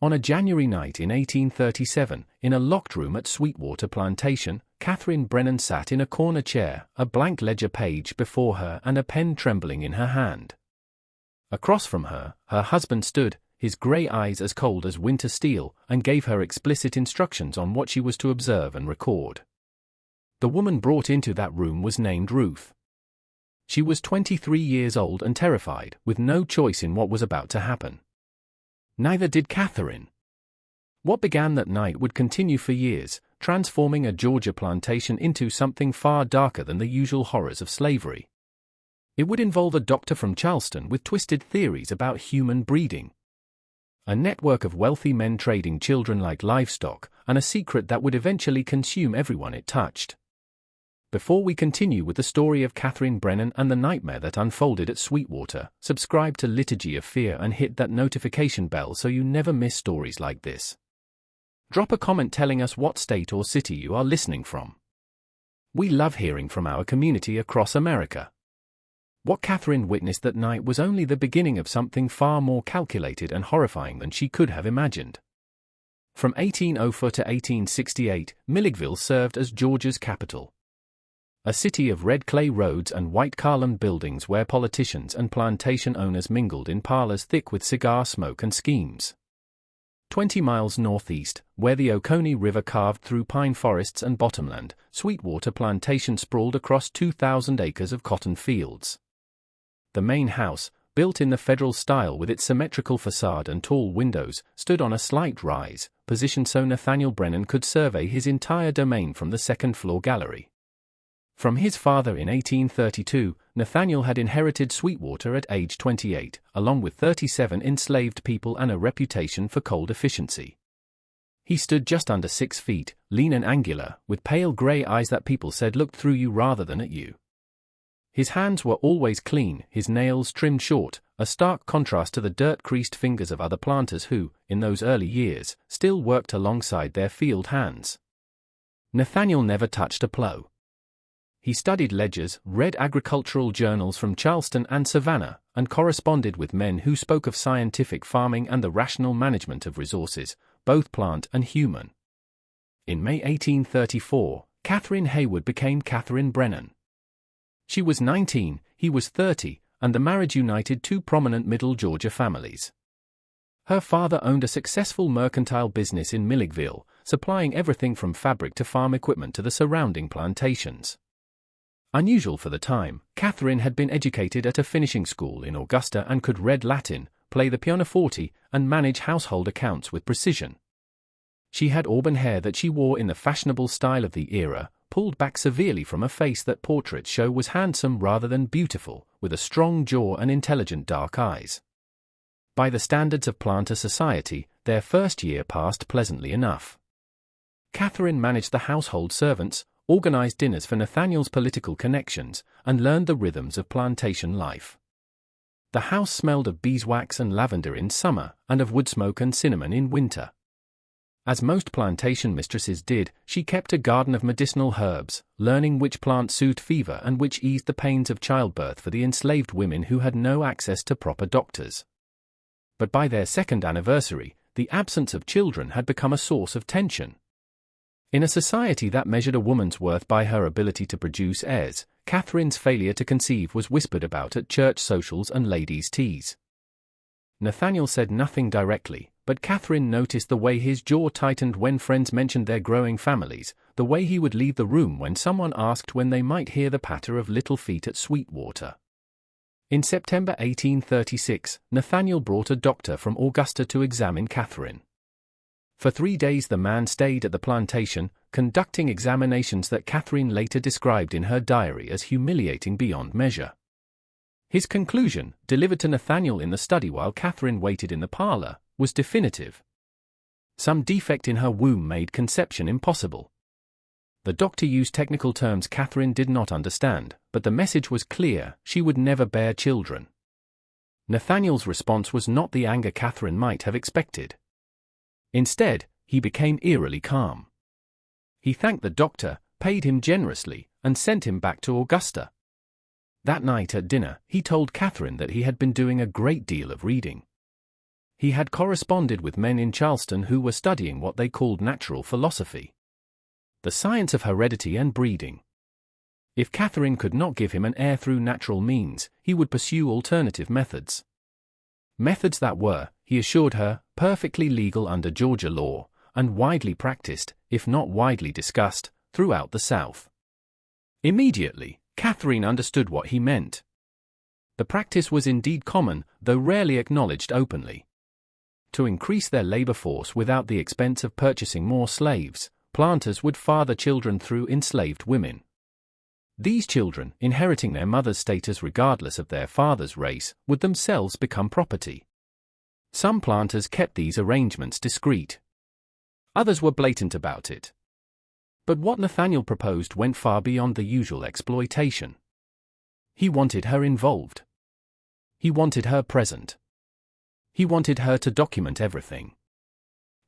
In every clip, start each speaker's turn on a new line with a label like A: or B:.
A: On a January night in 1837, in a locked room at Sweetwater Plantation, Catherine Brennan sat in a corner chair, a blank ledger page before her and a pen trembling in her hand. Across from her, her husband stood, his grey eyes as cold as winter steel, and gave her explicit instructions on what she was to observe and record. The woman brought into that room was named Ruth. She was 23 years old and terrified, with no choice in what was about to happen. Neither did Catherine. What began that night would continue for years, transforming a Georgia plantation into something far darker than the usual horrors of slavery. It would involve a doctor from Charleston with twisted theories about human breeding, a network of wealthy men trading children like livestock, and a secret that would eventually consume everyone it touched. Before we continue with the story of Catherine Brennan and the nightmare that unfolded at Sweetwater, subscribe to Liturgy of Fear and hit that notification bell so you never miss stories like this. Drop a comment telling us what state or city you are listening from. We love hearing from our community across America. What Catherine witnessed that night was only the beginning of something far more calculated and horrifying than she could have imagined. From 1804 to 1868, Milledgeville served as Georgia's capital. A city of red clay roads and white columned buildings where politicians and plantation owners mingled in parlors thick with cigar smoke and schemes. 20 miles northeast, where the Oconee River carved through pine forests and bottomland, Sweetwater Plantation sprawled across 2,000 acres of cotton fields. The main house, built in the federal style with its symmetrical facade and tall windows, stood on a slight rise, positioned so Nathaniel Brennan could survey his entire domain from the second-floor gallery. From his father in 1832, Nathaniel had inherited Sweetwater at age 28, along with 37 enslaved people and a reputation for cold efficiency. He stood just under 6 feet, lean and angular, with pale grey eyes that people said looked through you rather than at you. His hands were always clean, his nails trimmed short, a stark contrast to the dirt-creased fingers of other planters who, in those early years, still worked alongside their field hands. Nathaniel never touched a plow. He studied ledgers, read agricultural journals from Charleston and Savannah, and corresponded with men who spoke of scientific farming and the rational management of resources, both plant and human. In May 1834, Catherine Haywood became Catherine Brennan. She was 19, he was 30, and the marriage united two prominent Middle Georgia families. Her father owned a successful mercantile business in Milledgeville, supplying everything from fabric to farm equipment to the surrounding plantations. Unusual for the time, Catherine had been educated at a finishing school in Augusta and could read Latin, play the pianoforte, and manage household accounts with precision. She had auburn hair that she wore in the fashionable style of the era, pulled back severely from a face that portraits show was handsome rather than beautiful, with a strong jaw and intelligent dark eyes. By the standards of planter society, their first year passed pleasantly enough. Catherine managed the household servants, organized dinners for Nathaniel's political connections, and learned the rhythms of plantation life. The house smelled of beeswax and lavender in summer, and of wood smoke and cinnamon in winter. As most plantation mistresses did, she kept a garden of medicinal herbs, learning which plants soothed fever and which eased the pains of childbirth for the enslaved women who had no access to proper doctors. But by their second anniversary, the absence of children had become a source of tension. In a society that measured a woman's worth by her ability to produce heirs, Catherine's failure to conceive was whispered about at church socials and ladies' teas. Nathaniel said nothing directly, but Catherine noticed the way his jaw tightened when friends mentioned their growing families, the way he would leave the room when someone asked when they might hear the patter of little feet at Sweetwater. In September 1836, Nathaniel brought a doctor from Augusta to examine Catherine. For 3 days the man stayed at the plantation, conducting examinations that Catherine later described in her diary as humiliating beyond measure. His conclusion, delivered to Nathaniel in the study while Catherine waited in the parlor, was definitive. Some defect in her womb made conception impossible. The doctor used technical terms Catherine did not understand, but the message was clear: she would never bear children. Nathaniel's response was not the anger Catherine might have expected. Instead, he became eerily calm. He thanked the doctor, paid him generously, and sent him back to Augusta. That night at dinner, he told Catherine that he had been doing a great deal of reading. he had corresponded with men in Charleston who were studying what they called natural philosophy, the science of heredity and breeding. If Catherine could not give him an heir through natural means, he would pursue alternative methods. Methods that were, he assured her, perfectly legal under Georgia law, and widely practiced, if not widely discussed, throughout the South. Immediately, Catherine understood what he meant. The practice was indeed common, though rarely acknowledged openly. To increase their labor force without the expense of purchasing more slaves, planters would father children through enslaved women. These children, inheriting their mother's status regardless of their father's race, would themselves become property. Some planters kept these arrangements discreet. Others were blatant about it. But what Nathaniel proposed went far beyond the usual exploitation. He wanted her involved. He wanted her present. He wanted her to document everything.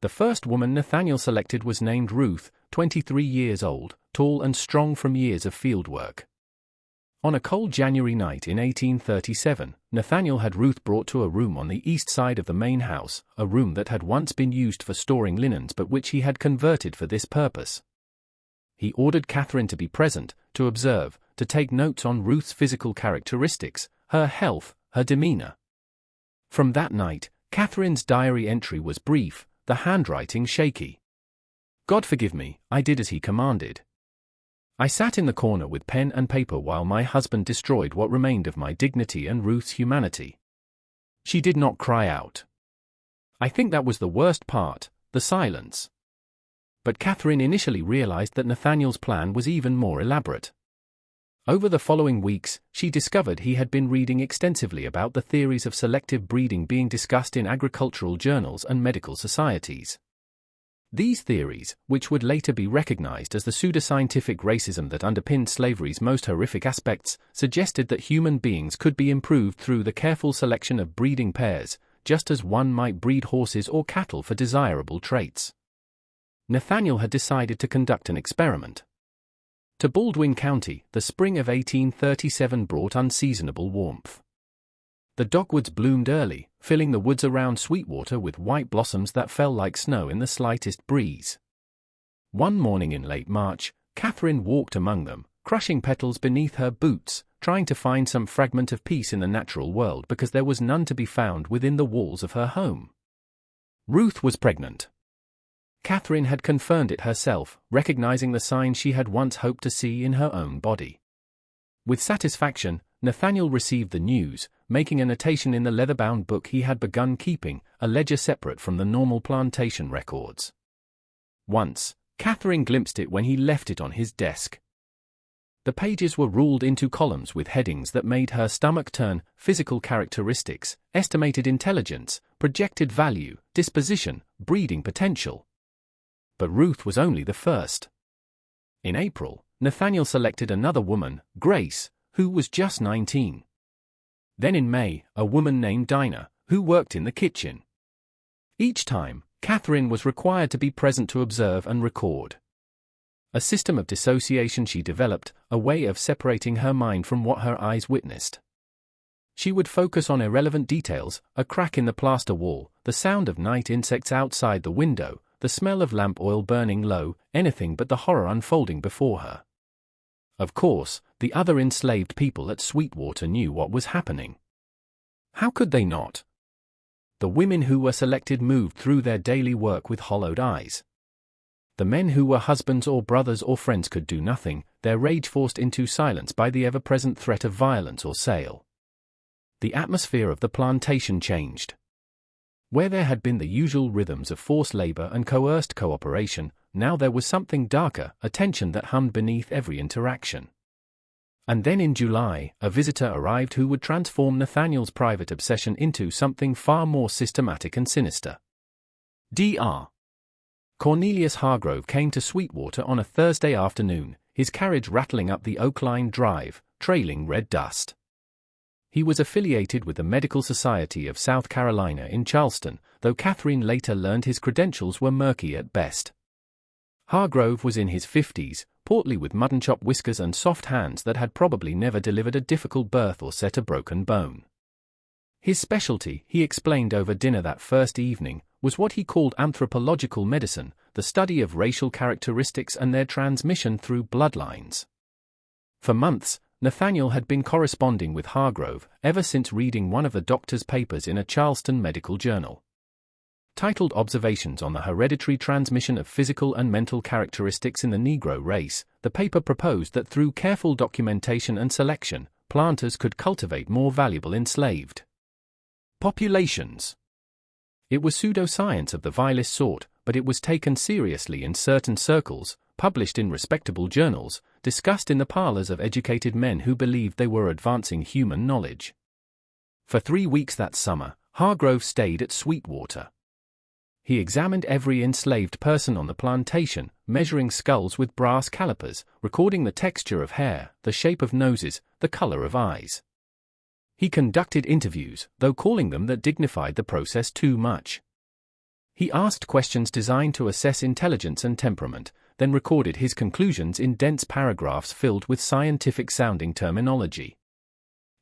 A: The first woman Nathaniel selected was named Ruth, 23 years old, tall and strong from years of field work. On a cold January night in 1837, Nathaniel had Ruth brought to a room on the east side of the main house, a room that had once been used for storing linens but which he had converted for this purpose. He ordered Catherine to be present, to observe, to take notes on Ruth's physical characteristics, her health, her demeanor. From that night, Catherine's diary entry was brief, the handwriting shaky. God forgive me, I did as he commanded. I sat in the corner with pen and paper while my husband destroyed what remained of my dignity and Ruth's humanity. She did not cry out. I think that was the worst part, the silence. But Catherine initially realized that Nathaniel's plan was even more elaborate. Over the following weeks, she discovered he had been reading extensively about the theories of selective breeding being discussed in agricultural journals and medical societies. These theories, which would later be recognized as the pseudoscientific racism that underpinned slavery's most horrific aspects, suggested that human beings could be improved through the careful selection of breeding pairs, just as one might breed horses or cattle for desirable traits. Nathaniel had decided to conduct an experiment. To Baldwin County, the spring of 1837 brought unseasonable warmth. The dogwoods bloomed early, filling the woods around Sweetwater with white blossoms that fell like snow in the slightest breeze. One morning in late March, Catherine walked among them, crushing petals beneath her boots, trying to find some fragment of peace in the natural world because there was none to be found within the walls of her home. Ruth was pregnant. Catherine had confirmed it herself, recognizing the signs she had once hoped to see in her own body. With satisfaction, Nathaniel received the news, making a notation in the leather-bound book he had begun keeping, a ledger separate from the normal plantation records. Once, Catherine glimpsed it when he left it on his desk. The pages were ruled into columns with headings that made her stomach turn: physical characteristics, estimated intelligence, projected value, disposition, breeding potential. But Ruth was only the first. In April, Nathaniel selected another woman, Grace, who was just 19. Then in May, a woman named Dinah, who worked in the kitchen. Each time, Catherine was required to be present to observe and record. A system of dissociation she developed, a way of separating her mind from what her eyes witnessed. She would focus on irrelevant details: a crack in the plaster wall, the sound of night insects outside the window, the smell of lamp oil burning low, anything but the horror unfolding before her. Of course, the other enslaved people at Sweetwater knew what was happening. How could they not? The women who were selected moved through their daily work with hollowed eyes. The men who were husbands or brothers or friends could do nothing, their rage forced into silence by the ever-present threat of violence or sale. The atmosphere of the plantation changed. Where there had been the usual rhythms of forced labor and coerced cooperation, now there was something darker, a tension that hummed beneath every interaction. And then in July, a visitor arrived who would transform Nathaniel's private obsession into something far more systematic and sinister. Dr. Cornelius Hargrove came to Sweetwater on a Thursday afternoon, his carriage rattling up the Oak-lined drive, trailing red dust. He was affiliated with the Medical Society of South Carolina in Charleston, though Catherine later learned his credentials were murky at best. Hargrove was in his 50s, portly with mutton-chop whiskers and soft hands that had probably never delivered a difficult birth or set a broken bone. His specialty, he explained over dinner that first evening, was what he called anthropological medicine, the study of racial characteristics and their transmission through bloodlines. For months, Nathaniel had been corresponding with Hargrove, ever since reading one of the doctor's papers in a Charleston medical journal. Titled Observations on the Hereditary Transmission of Physical and Mental Characteristics in the Negro Race, the paper proposed that through careful documentation and selection, planters could cultivate more valuable enslaved populations. It was pseudoscience of the vilest sort, but it was taken seriously in certain circles, published in respectable journals, discussed in the parlors of educated men who believed they were advancing human knowledge. For 3 weeks that summer, Hargrove stayed at Sweetwater. He examined every enslaved person on the plantation, measuring skulls with brass calipers, recording the texture of hair, the shape of noses, the color of eyes. He conducted interviews, though calling them that dignified the process too much. He asked questions designed to assess intelligence and temperament, then recorded his conclusions in dense paragraphs filled with scientific-sounding terminology.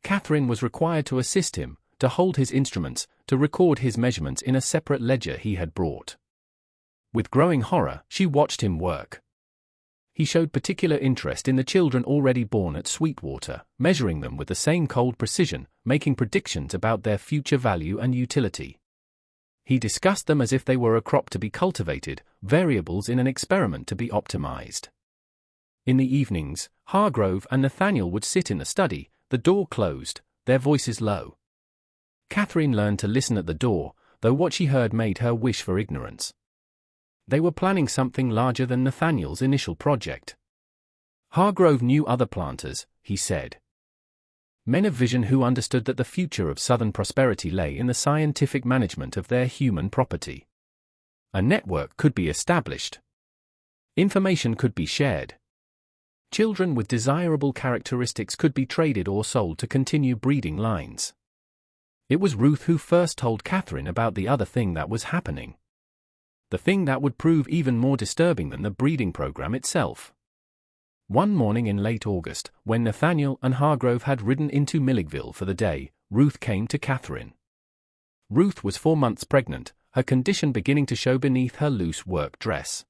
A: Catherine was required to assist him, to hold his instruments, to record his measurements in a separate ledger he had brought. With growing horror, she watched him work. He showed particular interest in the children already born at Sweetwater, measuring them with the same cold precision, making predictions about their future value and utility. He discussed them as if they were a crop to be cultivated, variables in an experiment to be optimized. In the evenings, Hargrove and Nathaniel would sit in the study, the door closed, their voices low. Catherine learned to listen at the door, though what she heard made her wish for ignorance. They were planning something larger than Nathaniel's initial project. Hargrove knew other planters, he said. Men of vision who understood that the future of Southern prosperity lay in the scientific management of their human property. A network could be established. Information could be shared. Children with desirable characteristics could be traded or sold to continue breeding lines. It was Ruth who first told Catherine about the other thing that was happening. The thing that would prove even more disturbing than the breeding program itself. One morning in late August, when Nathaniel and Hargrove had ridden into Milledgeville for the day, Ruth came to Catherine. Ruth was 4 months pregnant, her condition beginning to show beneath her loose work dress.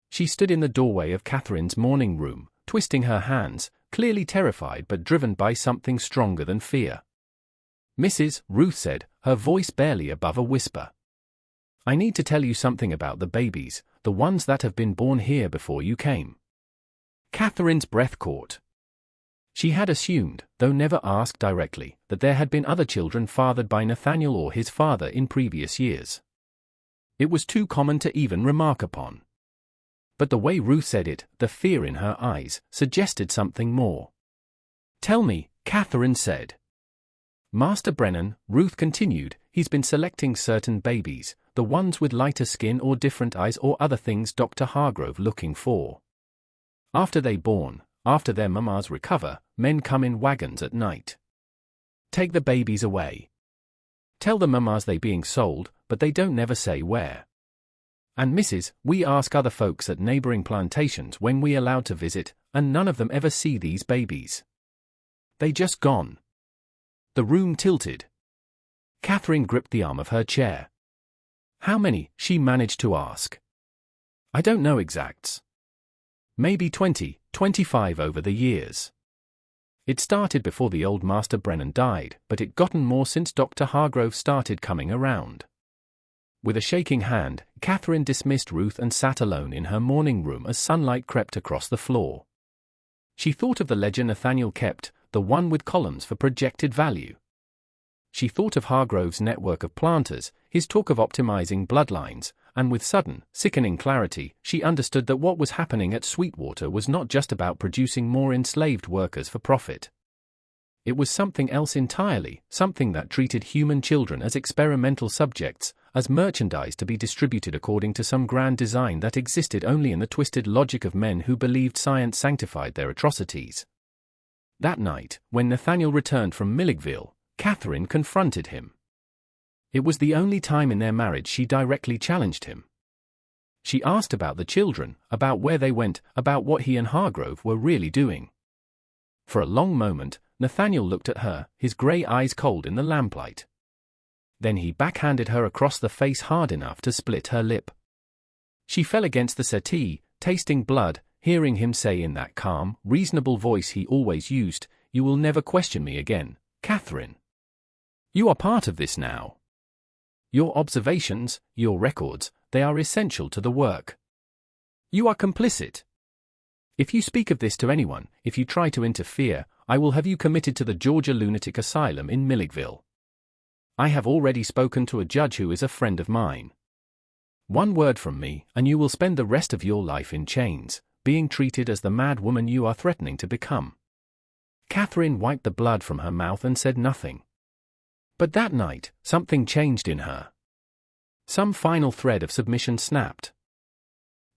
A: She stood in the doorway of Catherine's morning room, twisting her hands, clearly terrified but driven by something stronger than fear. "Mrs. Ruth said, her voice barely above a whisper. "I need to tell you something about the babies, the ones that have been born here before you came." Catherine's breath caught. She had assumed, though never asked directly, that there had been other children fathered by Nathaniel or his father in previous years. It was too common to even remark upon. But the way Ruth said it, the fear in her eyes, suggested something more. "Tell me," Catherine said. "Master Brennan," Ruth continued, "he's been selecting certain babies, the ones with lighter skin or different eyes or other things Dr. Hargrove looking for. After they born, after their mamas recover, men come in wagons at night. Take the babies away. Tell the mamas they being sold, but they don't never say where. And Mrs., we ask other folks at neighboring plantations when we allowed to visit, and none of them ever see these babies. They just gone." The room tilted. Catherine gripped the arm of her chair. "How many?" she managed to ask. "I don't know exacts. Maybe 20, 25 over the years. It started before the old Master Brennan died, but it gotten more since Dr. Hargrove started coming around." With a shaking hand, Catherine dismissed Ruth and sat alone in her morning room as sunlight crept across the floor. She thought of the ledger Nathaniel kept, the one with columns for projected value. She thought of Hargrove's network of planters, his talk of optimizing bloodlines, and with sudden, sickening clarity, she understood that what was happening at Sweetwater was not just about producing more enslaved workers for profit. It was something else entirely, something that treated human children as experimental subjects, as merchandise to be distributed according to some grand design that existed only in the twisted logic of men who believed science sanctified their atrocities. That night, when Nathaniel returned from Milledgeville, Catherine confronted him. It was the only time in their marriage she directly challenged him. She asked about the children, about where they went, about what he and Hargrove were really doing. For a long moment, Nathaniel looked at her, his grey eyes cold in the lamplight. Then he backhanded her across the face hard enough to split her lip. She fell against the settee, tasting blood, hearing him say in that calm, reasonable voice he always used, "You will never question me again, Catherine. You are part of this now. Your observations, your records, they are essential to the work. You are complicit. If you speak of this to anyone, if you try to interfere, I will have you committed to the Georgia Lunatic Asylum in Milledgeville. I have already spoken to a judge who is a friend of mine. One word from me, and you will spend the rest of your life in chains, being treated as the mad woman you are threatening to become." Catherine wiped the blood from her mouth and said nothing. But that night, something changed in her. Some final thread of submission snapped.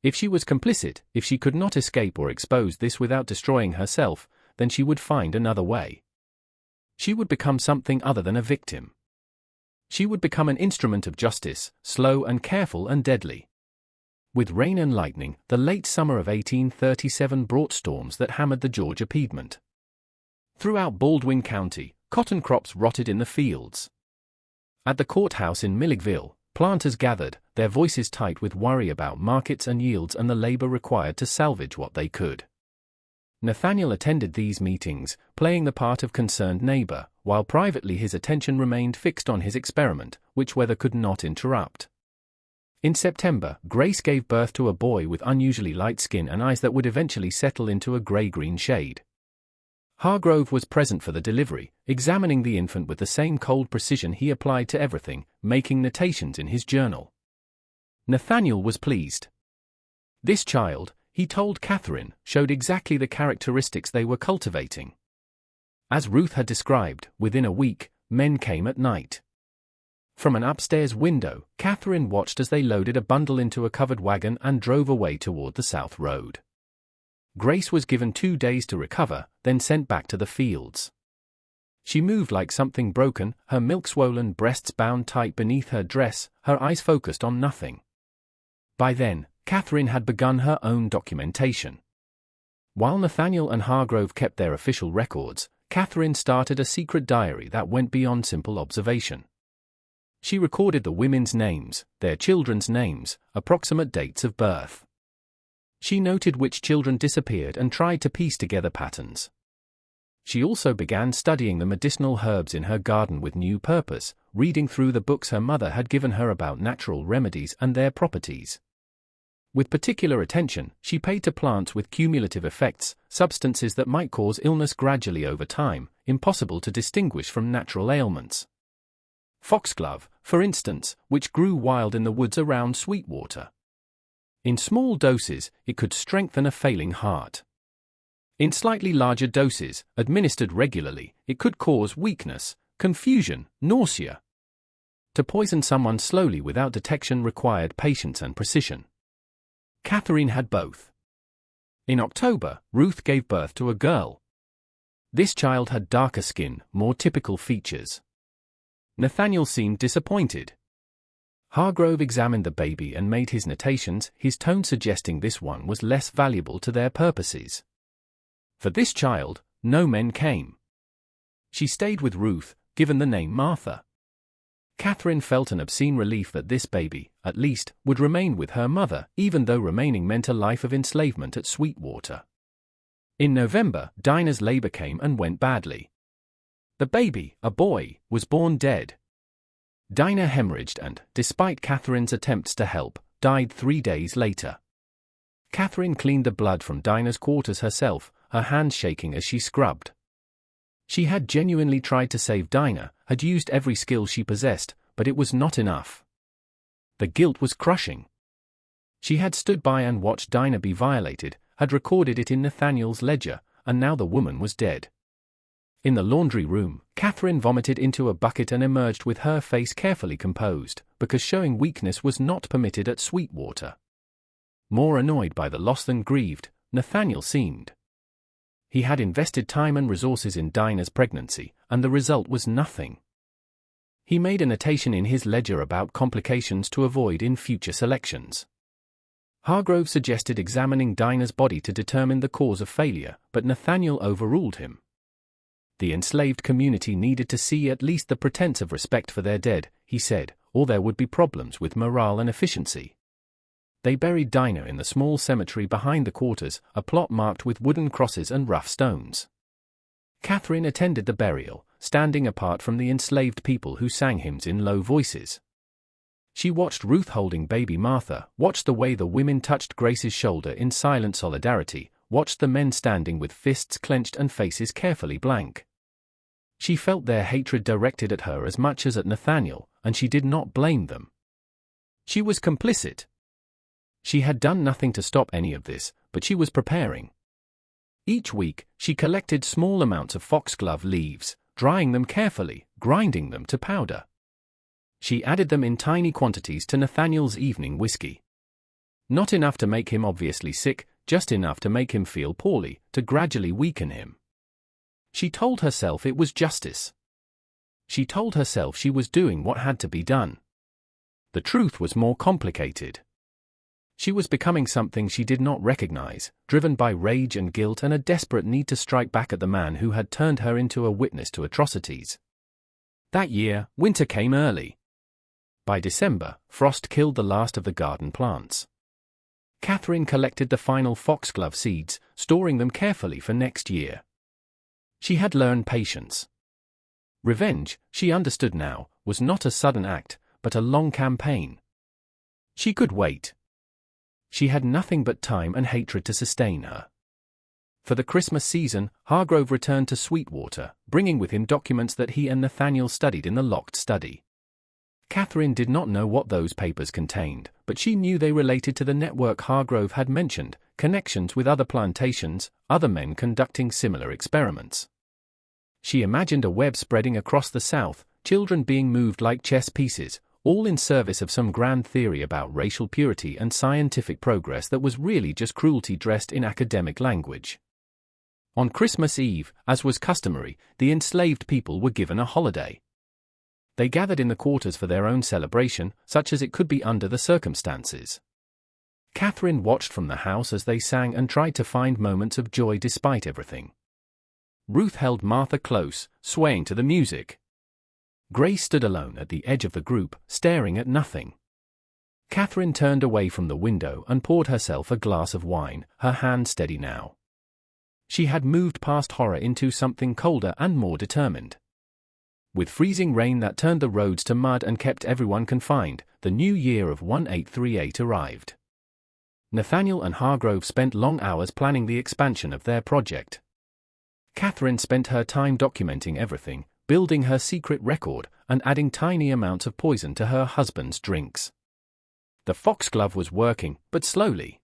A: If she was complicit, if she could not escape or expose this without destroying herself, then she would find another way. She would become something other than a victim. She would become an instrument of justice, slow and careful and deadly. With rain and lightning, the late summer of 1837 brought storms that hammered the Georgia Piedmont. Throughout Baldwin County, cotton crops rotted in the fields. At the courthouse in Milledgeville, planters gathered, their voices tight with worry about markets and yields and the labor required to salvage what they could. Nathaniel attended these meetings, playing the part of concerned neighbor, while privately his attention remained fixed on his experiment, which weather could not interrupt. In September, Grace gave birth to a boy with unusually light skin and eyes that would eventually settle into a gray-green shade. Hargrove was present for the delivery, examining the infant with the same cold precision he applied to everything, making notations in his journal. Nathaniel was pleased. This child, he told Catherine, showed exactly the characteristics they were cultivating. As Ruth had described, within a week, men came at night. From an upstairs window, Catherine watched as they loaded a bundle into a covered wagon and drove away toward the South Road. Grace was given 2 days to recover, then sent back to the fields. She moved like something broken, her milk-swollen breasts bound tight beneath her dress, her eyes focused on nothing. By then, Catherine had begun her own documentation. While Nathaniel and Hargrove kept their official records, Catherine started a secret diary that went beyond simple observation. She recorded the women's names, their children's names, approximate dates of birth. She noted which children disappeared and tried to piece together patterns. She also began studying the medicinal herbs in her garden with new purpose, reading through the books her mother had given her about natural remedies and their properties. With particular attention, she paid to plants with cumulative effects, substances that might cause illness gradually over time, impossible to distinguish from natural ailments. Foxglove, for instance, which grew wild in the woods around Sweetwater. In small doses, it could strengthen a failing heart. In slightly larger doses, administered regularly, it could cause weakness, confusion, nausea. To poison someone slowly without detection required patience and precision. Catherine had both. In October, Ruth gave birth to a girl. This child had darker skin, more typical features. Nathaniel seemed disappointed. Hargrove examined the baby and made his notations, his tone suggesting this one was less valuable to their purposes. For this child, no men came. She stayed with Ruth, given the name Martha. Catherine felt an obscene relief that this baby, at least, would remain with her mother, even though remaining meant a life of enslavement at Sweetwater. In November, Dinah's labor came and went badly. The baby, a boy, was born dead. Dinah hemorrhaged and, despite Catherine's attempts to help, died 3 days later. Catherine cleaned the blood from Dinah's quarters herself, her hands shaking as she scrubbed. She had genuinely tried to save Dinah, had used every skill she possessed, but it was not enough. The guilt was crushing. She had stood by and watched Dinah be violated, had recorded it in Nathaniel's ledger, and now the woman was dead. In the laundry room, Catherine vomited into a bucket and emerged with her face carefully composed, because showing weakness was not permitted at Sweetwater. More annoyed by the loss than grieved, Nathaniel seemed. He had invested time and resources in Dinah's pregnancy, and the result was nothing. He made a notation in his ledger about complications to avoid in future selections. Hargrove suggested examining Dinah's body to determine the cause of failure, but Nathaniel overruled him. The enslaved community needed to see at least the pretense of respect for their dead, he said, or there would be problems with morale and efficiency. They buried Dinah in the small cemetery behind the quarters, a plot marked with wooden crosses and rough stones. Catherine attended the burial, standing apart from the enslaved people who sang hymns in low voices. She watched Ruth holding baby Martha, watched the way the women touched Grace's shoulder in silent solidarity, watched the men standing with fists clenched and faces carefully blank. She felt their hatred directed at her as much as at Nathaniel, and she did not blame them. She was complicit. She had done nothing to stop any of this, but she was preparing. Each week, she collected small amounts of foxglove leaves, drying them carefully, grinding them to powder. She added them in tiny quantities to Nathaniel's evening whiskey. Not enough to make him obviously sick, just enough to make him feel poorly, to gradually weaken him. She told herself it was justice. She told herself she was doing what had to be done. The truth was more complicated. She was becoming something she did not recognize, driven by rage and guilt and a desperate need to strike back at the man who had turned her into a witness to atrocities. That year, winter came early. By December, frost killed the last of the garden plants. Catherine collected the final foxglove seeds, storing them carefully for next year. She had learned patience. Revenge, she understood now, was not a sudden act, but a long campaign. She could wait. She had nothing but time and hatred to sustain her. For the Christmas season, Hargrove returned to Sweetwater, bringing with him documents that he and Nathaniel studied in the locked study. Catherine did not know what those papers contained, but she knew they related to the network Hargrove had mentioned, connections with other plantations, other men conducting similar experiments. She imagined a web spreading across the South, children being moved like chess pieces, all in service of some grand theory about racial purity and scientific progress that was really just cruelty dressed in academic language. On Christmas Eve, as was customary, the enslaved people were given a holiday. They gathered in the quarters for their own celebration, such as it could be under the circumstances. Catherine watched from the house as they sang and tried to find moments of joy despite everything. Ruth held Martha close, swaying to the music. Grace stood alone at the edge of the group, staring at nothing. Catherine turned away from the window and poured herself a glass of wine, her hand steady now. She had moved past horror into something colder and more determined. With freezing rain that turned the roads to mud and kept everyone confined, the new year of 1838 arrived. Nathaniel and Hargrove spent long hours planning the expansion of their project. Catherine spent her time documenting everything, building her secret record, and adding tiny amounts of poison to her husband's drinks. The foxglove was working, but slowly.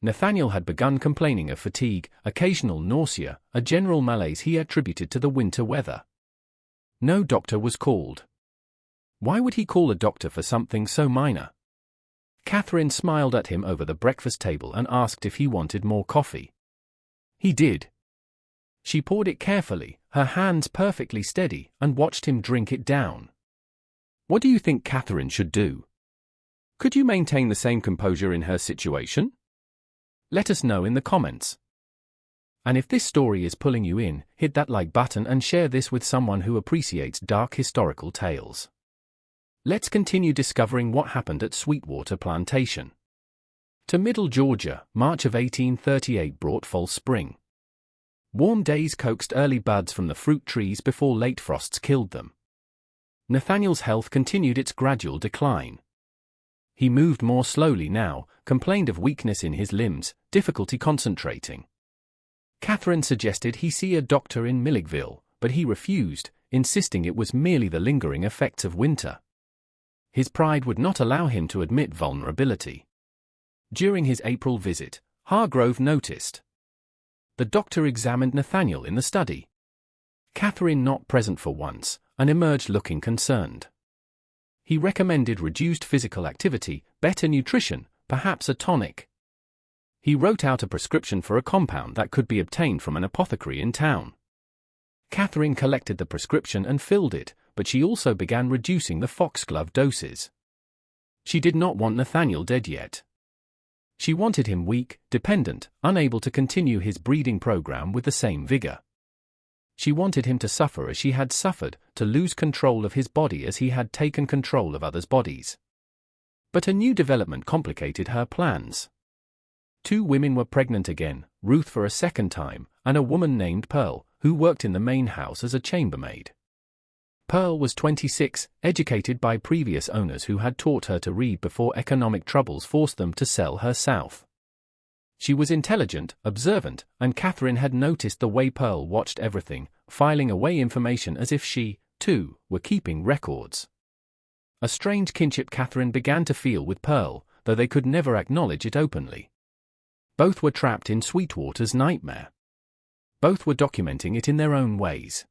A: Nathaniel had begun complaining of fatigue, occasional nausea, a general malaise he attributed to the winter weather. No doctor was called. Why would he call a doctor for something so minor? Catherine smiled at him over the breakfast table and asked if he wanted more coffee. He did. She poured it carefully, her hands perfectly steady, and watched him drink it down. What do you think Catherine should do? Could you maintain the same composure in her situation? Let us know in the comments. And if this story is pulling you in, hit that like button and share this with someone who appreciates dark historical tales. Let's continue discovering what happened at Sweetwater Plantation. To Middle Georgia, March of 1838 brought false spring. Warm days coaxed early buds from the fruit trees before late frosts killed them. Nathaniel's health continued its gradual decline. He moved more slowly now, complained of weakness in his limbs, difficulty concentrating. Catherine suggested he see a doctor in Milledgeville, but he refused, insisting it was merely the lingering effects of winter. His pride would not allow him to admit vulnerability. During his April visit, Hargrove noticed. The doctor examined Nathaniel in the study. Catherine not present for once, and emerged looking concerned. He recommended reduced physical activity, better nutrition, perhaps a tonic. He wrote out a prescription for a compound that could be obtained from an apothecary in town. Catherine collected the prescription and filled it, but she also began reducing the foxglove doses. She did not want Nathaniel dead yet. She wanted him weak, dependent, unable to continue his breeding program with the same vigor. She wanted him to suffer as she had suffered, to lose control of his body as he had taken control of others' bodies. But a new development complicated her plans. 2 women were pregnant again, Ruth for a second time, and a woman named Pearl, who worked in the main house as a chambermaid. Pearl was 26, educated by previous owners who had taught her to read before economic troubles forced them to sell her south. She was intelligent, observant, and Catherine had noticed the way Pearl watched everything, filing away information as if she, too, were keeping records. A strange kinship Catherine began to feel with Pearl, though they could never acknowledge it openly. Both were trapped in Sweetwater's nightmare. Both were documenting it in their own ways.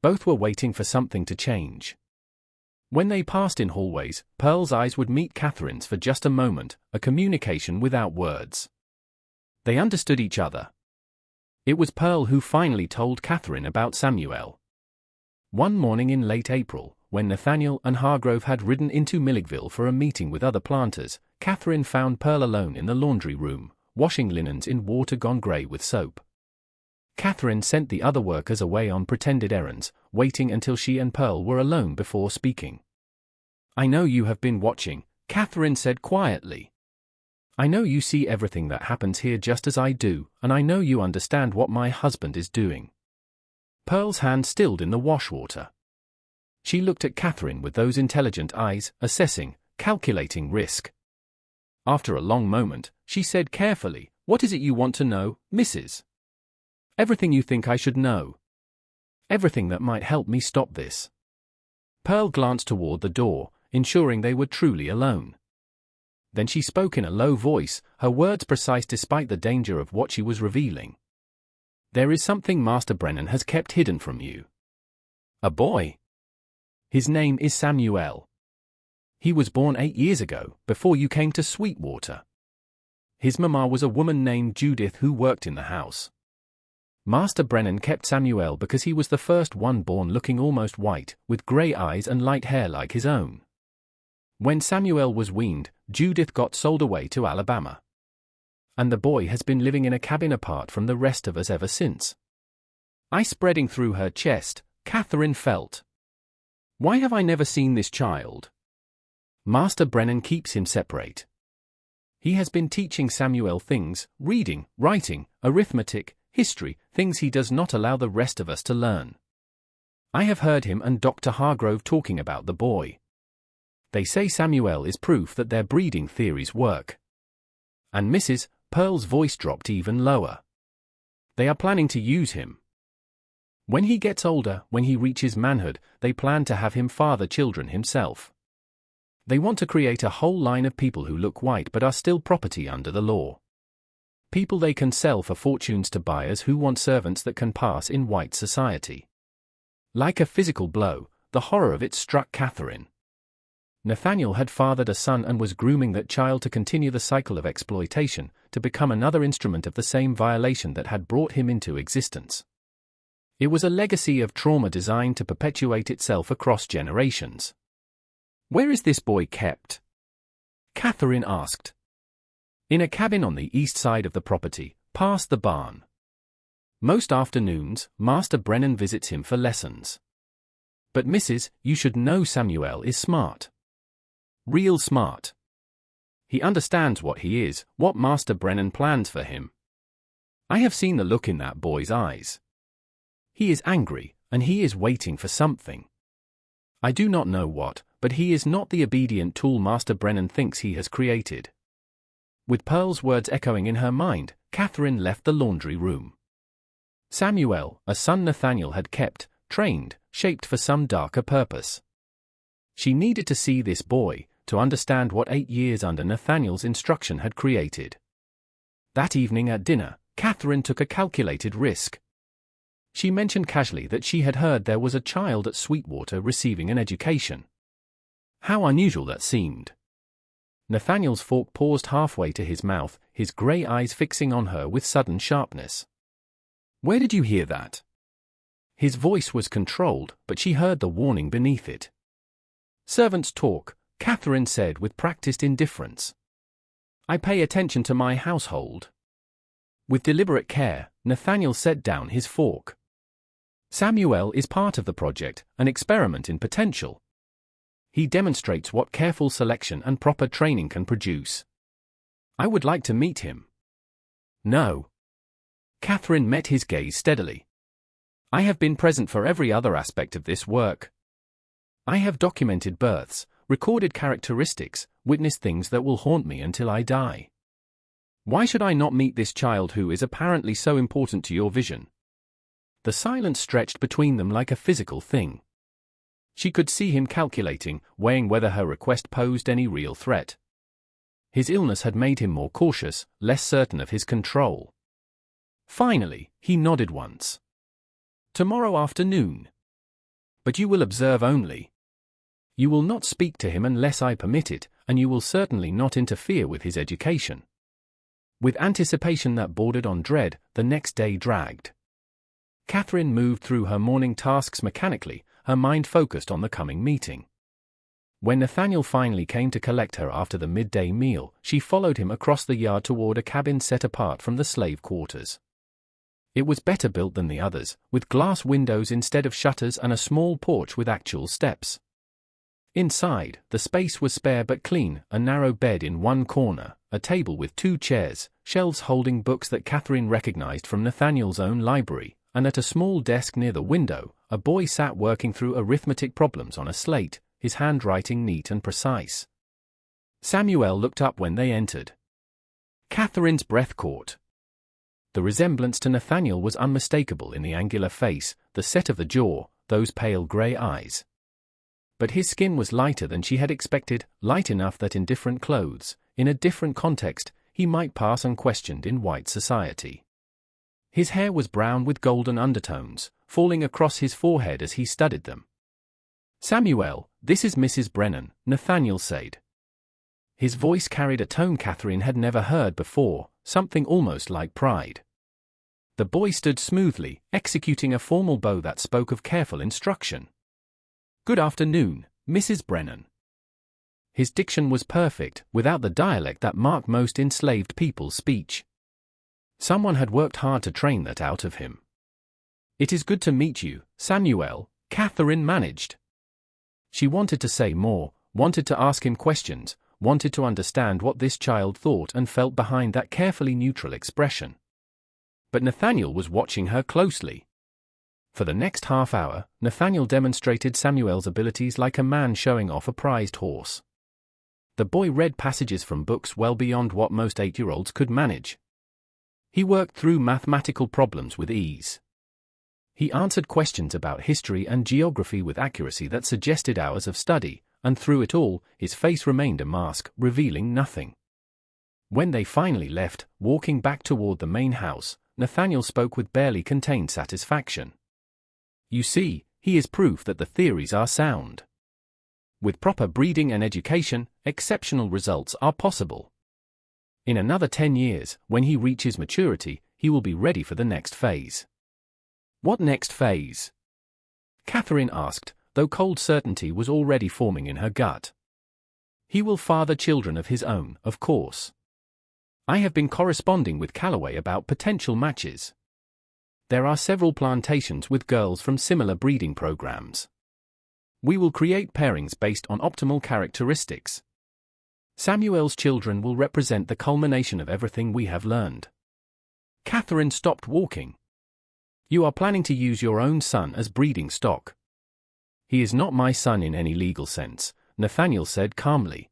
A: Both were waiting for something to change. When they passed in hallways, Pearl's eyes would meet Catherine's for just a moment, a communication without words. They understood each other. It was Pearl who finally told Catherine about Samuel. One morning in late April, when Nathaniel and Hargrove had ridden into Milledgeville for a meeting with other planters, Catherine found Pearl alone in the laundry room, washing linens in water gone grey with soap. Catherine sent the other workers away on pretended errands, waiting until she and Pearl were alone before speaking. "I know you have been watching," Catherine said quietly. "I know you see everything that happens here just as I do, and I know you understand what my husband is doing." Pearl's hand stilled in the washwater. She looked at Catherine with those intelligent eyes, assessing, calculating risk. After a long moment, she said carefully, "What is it you want to know, Mrs.? Everything you think I should know. Everything that might help me stop this." Pearl glanced toward the door, ensuring they were truly alone. Then she spoke in a low voice, her words precise despite the danger of what she was revealing. "There is something Master Brennan has kept hidden from you. A boy. His name is Samuel. He was born 8 years ago, before you came to Sweetwater. His mama was a woman named Judith who worked in the house. Master Brennan kept Samuel because he was the first one born looking almost white, with grey eyes and light hair like his own. When Samuel was weaned, Judith got sold away to Alabama. And the boy has been living in a cabin apart from the rest of us ever since." Ice spreading through her chest, Catherine felt. "Why have I never seen this child? Master Brennan keeps him separate. He has been teaching Samuel things, reading, writing, arithmetic, history, things he does not allow the rest of us to learn. I have heard him and Dr. Hargrove talking about the boy. They say Samuel is proof that their breeding theories work. And Mrs. Pearl's voice dropped even lower. They are planning to use him. When he gets older, when he reaches manhood, they plan to have him father children himself. They want to create a whole line of people who look white but are still property under the law. People they can sell for fortunes to buyers who want servants that can pass in white society." Like a physical blow, the horror of it struck Catherine. Nathaniel had fathered a son and was grooming that child to continue the cycle of exploitation, to become another instrument of the same violation that had brought him into existence. It was a legacy of trauma designed to perpetuate itself across generations. "Where is this boy kept?" Catherine asked. "In a cabin on the east side of the property, past the barn. Most afternoons, Master Brennan visits him for lessons. But Mrs., you should know Samuel is smart. Real smart. He understands what he is, what Master Brennan plans for him. I have seen the look in that boy's eyes. He is angry, and he is waiting for something. I do not know what, but he is not the obedient tool Master Brennan thinks he has created." With Pearl's words echoing in her mind, Catherine left the laundry room. Samuel, a son Nathaniel had kept, trained, shaped for some darker purpose. She needed to see this boy, to understand what 8 years under Nathaniel's instruction had created. That evening at dinner, Catherine took a calculated risk. She mentioned casually that she had heard there was a child at Sweetwater receiving an education. How unusual that seemed. Nathaniel's fork paused halfway to his mouth, his grey eyes fixing on her with sudden sharpness. "Where did you hear that?" His voice was controlled, but she heard the warning beneath it. "Servants talk," Catherine said with practiced indifference. "I pay attention to my household." With deliberate care, Nathaniel set down his fork. Samuel is part of the project, an experiment in potential. He demonstrates what careful selection and proper training can produce. I would like to meet him. No. Catherine met his gaze steadily. I have been present for every other aspect of this work. I have documented births, recorded characteristics, witnessed things that will haunt me until I die. Why should I not meet this child who is apparently so important to your vision? The silence stretched between them like a physical thing. She could see him calculating, weighing whether her request posed any real threat. His illness had made him more cautious, less certain of his control. Finally, he nodded once. Tomorrow afternoon. But you will observe only. You will not speak to him unless I permit it, and you will certainly not interfere with his education. With anticipation that bordered on dread, the next day dragged. Catherine moved through her morning tasks mechanically, her mind focused on the coming meeting. When Nathaniel finally came to collect her after the midday meal, she followed him across the yard toward a cabin set apart from the slave quarters. It was better built than the others, with glass windows instead of shutters and a small porch with actual steps. Inside, the space was spare but clean, a narrow bed in one corner, a table with 2 chairs, shelves holding books that Catherine recognized from Nathaniel's own library, and at a small desk near the window, a boy sat working through arithmetic problems on a slate, his handwriting neat and precise. Samuel looked up when they entered. Catherine's breath caught. The resemblance to Nathaniel was unmistakable in the angular face, the set of the jaw, those pale grey eyes. But his skin was lighter than she had expected, light enough that in different clothes, in a different context, he might pass unquestioned in white society. His hair was brown with golden undertones, falling across his forehead as he studied them. Samuel, this is Mrs. Brennan, Nathaniel said. His voice carried a tone Catherine had never heard before, something almost like pride. The boy stood smoothly, executing a formal bow that spoke of careful instruction. Good afternoon, Mrs. Brennan. His diction was perfect, without the dialect that marked most enslaved people's speech. Someone had worked hard to train that out of him. It is good to meet you, Samuel, Catherine managed. She wanted to say more, wanted to ask him questions, wanted to understand what this child thought and felt behind that carefully neutral expression. But Nathaniel was watching her closely. For the next half hour, Nathaniel demonstrated Samuel's abilities like a man showing off a prized horse. The boy read passages from books well beyond what most 8-year-olds could manage. He worked through mathematical problems with ease. He answered questions about history and geography with accuracy that suggested hours of study, and through it all, his face remained a mask, revealing nothing. When they finally left, walking back toward the main house, Nathaniel spoke with barely contained satisfaction. You see, he is proof that the theories are sound. With proper breeding and education, exceptional results are possible. In another 10 years, when he reaches maturity, he will be ready for the next phase. What next phase? Catherine asked, though cold certainty was already forming in her gut. He will father children of his own, of course. I have been corresponding with Callaway about potential matches. There are several plantations with girls from similar breeding programs. We will create pairings based on optimal characteristics. Samuel's children will represent the culmination of everything we have learned. Catherine stopped walking. You are planning to use your own son as breeding stock. He is not my son in any legal sense, Nathaniel said calmly.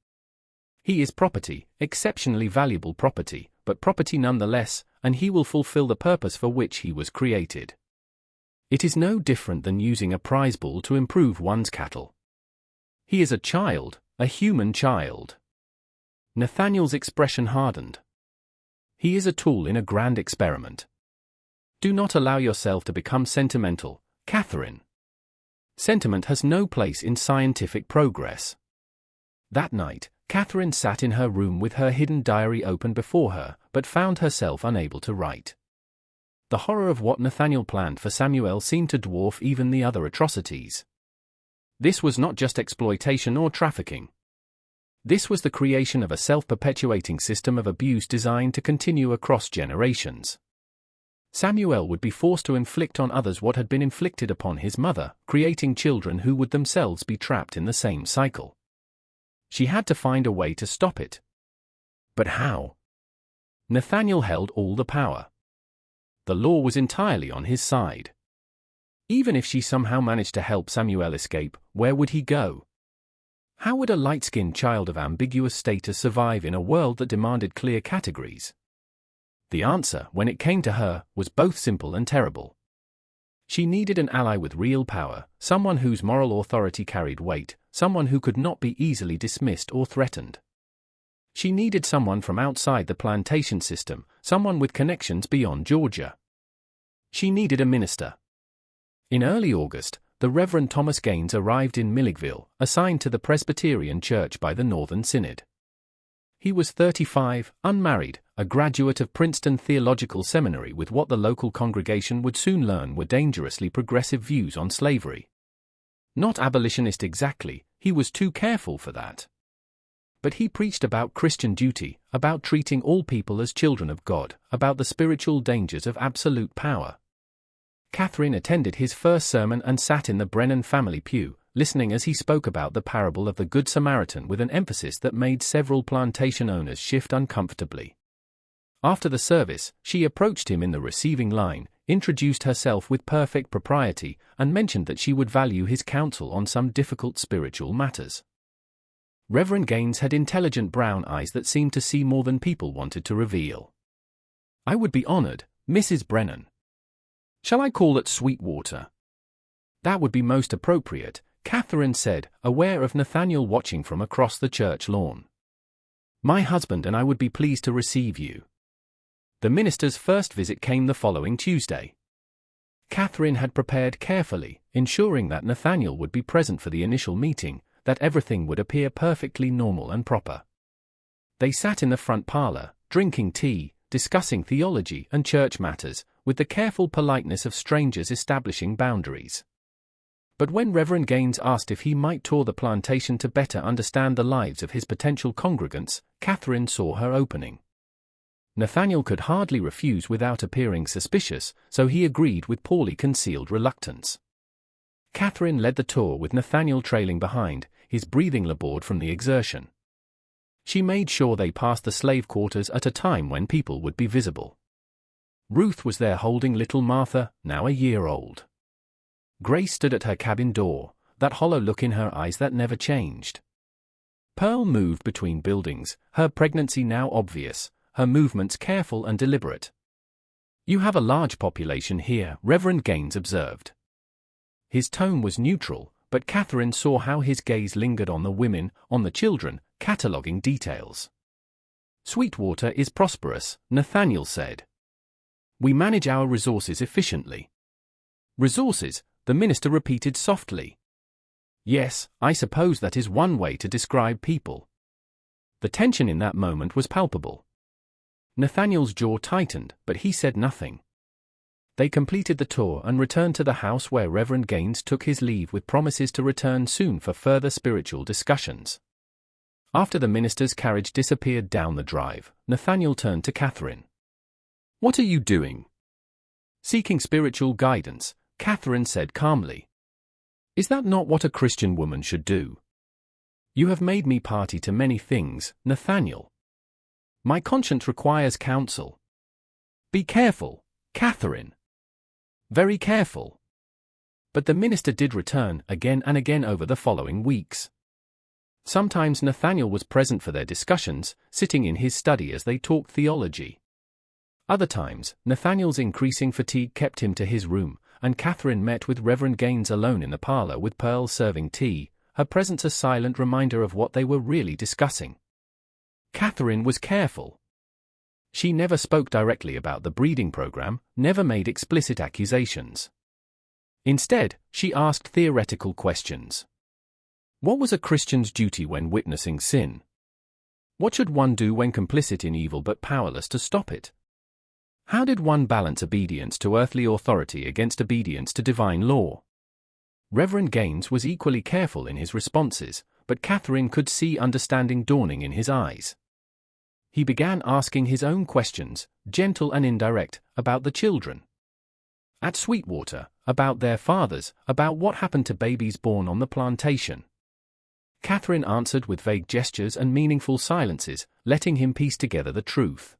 A: He is property, exceptionally valuable property, but property nonetheless, and he will fulfill the purpose for which he was created. It is no different than using a prize bull to improve one's cattle. He is a child, a human child. Nathaniel's expression hardened. He is a tool in a grand experiment. Do not allow yourself to become sentimental, Catherine. Sentiment has no place in scientific progress. That night, Catherine sat in her room with her hidden diary open before her, but found herself unable to write. The horror of what Nathaniel planned for Samuel seemed to dwarf even the other atrocities. This was not just exploitation or trafficking. This was the creation of a self-perpetuating system of abuse designed to continue across generations. Samuel would be forced to inflict on others what had been inflicted upon his mother, creating children who would themselves be trapped in the same cycle. She had to find a way to stop it. But how? Nathaniel held all the power. The law was entirely on his side. Even if she somehow managed to help Samuel escape, where would he go? How would a light-skinned child of ambiguous status survive in a world that demanded clear categories? The answer, when it came to her, was both simple and terrible. She needed an ally with real power, someone whose moral authority carried weight, someone who could not be easily dismissed or threatened. She needed someone from outside the plantation system, someone with connections beyond Georgia. She needed a minister. In early August, the Reverend Thomas Gaines arrived in Milledgeville, assigned to the Presbyterian Church by the Northern Synod. He was 35, unmarried, a graduate of Princeton Theological Seminary with what the local congregation would soon learn were dangerously progressive views on slavery. Not abolitionist exactly, he was too careful for that. But he preached about Christian duty, about treating all people as children of God, about the spiritual dangers of absolute power. Catherine attended his first sermon and sat in the Brennan family pew, listening as he spoke about the parable of the Good Samaritan with an emphasis that made several plantation owners shift uncomfortably. After the service, she approached him in the receiving line, introduced herself with perfect propriety, and mentioned that she would value his counsel on some difficult spiritual matters. Reverend Gaines had intelligent brown eyes that seemed to see more than people wanted to reveal. "I would be honored, Mrs. Brennan. Shall I call at Sweetwater?" "That would be most appropriate," Catherine said, aware of Nathaniel watching from across the church lawn. "My husband and I would be pleased to receive you." The minister's first visit came the following Tuesday. Catherine had prepared carefully, ensuring that Nathaniel would be present for the initial meeting, that everything would appear perfectly normal and proper. They sat in the front parlor, drinking tea, discussing theology and church matters, with the careful politeness of strangers establishing boundaries. But when Reverend Gaines asked if he might tour the plantation to better understand the lives of his potential congregants, Catherine saw her opening. Nathaniel could hardly refuse without appearing suspicious, so he agreed with poorly concealed reluctance. Catherine led the tour with Nathaniel trailing behind, his breathing labored from the exertion. She made sure they passed the slave quarters at a time when people would be visible. Ruth was there holding little Martha, now a year old. Grace stood at her cabin door, that hollow look in her eyes that never changed. Pearl moved between buildings, her pregnancy now obvious, her movements careful and deliberate. "You have a large population here," Reverend Gaines observed. His tone was neutral, but Catherine saw how his gaze lingered on the women, on the children, cataloguing details. "Sweetwater is prosperous," Nathaniel said. "We manage our resources efficiently." "Resources?" the minister repeated softly. "Yes, I suppose that is one way to describe people." The tension in that moment was palpable. Nathaniel's jaw tightened, but he said nothing. They completed the tour and returned to the house where Reverend Gaines took his leave with promises to return soon for further spiritual discussions. After the minister's carriage disappeared down the drive, Nathaniel turned to Catherine. "What are you doing?" "Seeking spiritual guidance," Catherine said calmly. "Is that not what a Christian woman should do?" "You have made me party to many things, Nathaniel. My conscience requires counsel." "Be careful, Catherine. Very careful." But the minister did return, again and again over the following weeks. Sometimes Nathaniel was present for their discussions, sitting in his study as they talked theology. Other times, Nathaniel's increasing fatigue kept him to his room, and Catherine met with Reverend Gaines alone in the parlor with Pearl serving tea, her presence a silent reminder of what they were really discussing. Catherine was careful. She never spoke directly about the breeding program, never made explicit accusations. Instead, she asked theoretical questions. What was a Christian's duty when witnessing sin? What should one do when complicit in evil but powerless to stop it? How did one balance obedience to earthly authority against obedience to divine law? Reverend Gaines was equally careful in his responses, but Catherine could see understanding dawning in his eyes. He began asking his own questions, gentle and indirect, about the children at Sweetwater, about their fathers, about what happened to babies born on the plantation. Catherine answered with vague gestures and meaningful silences, letting him piece together the truth.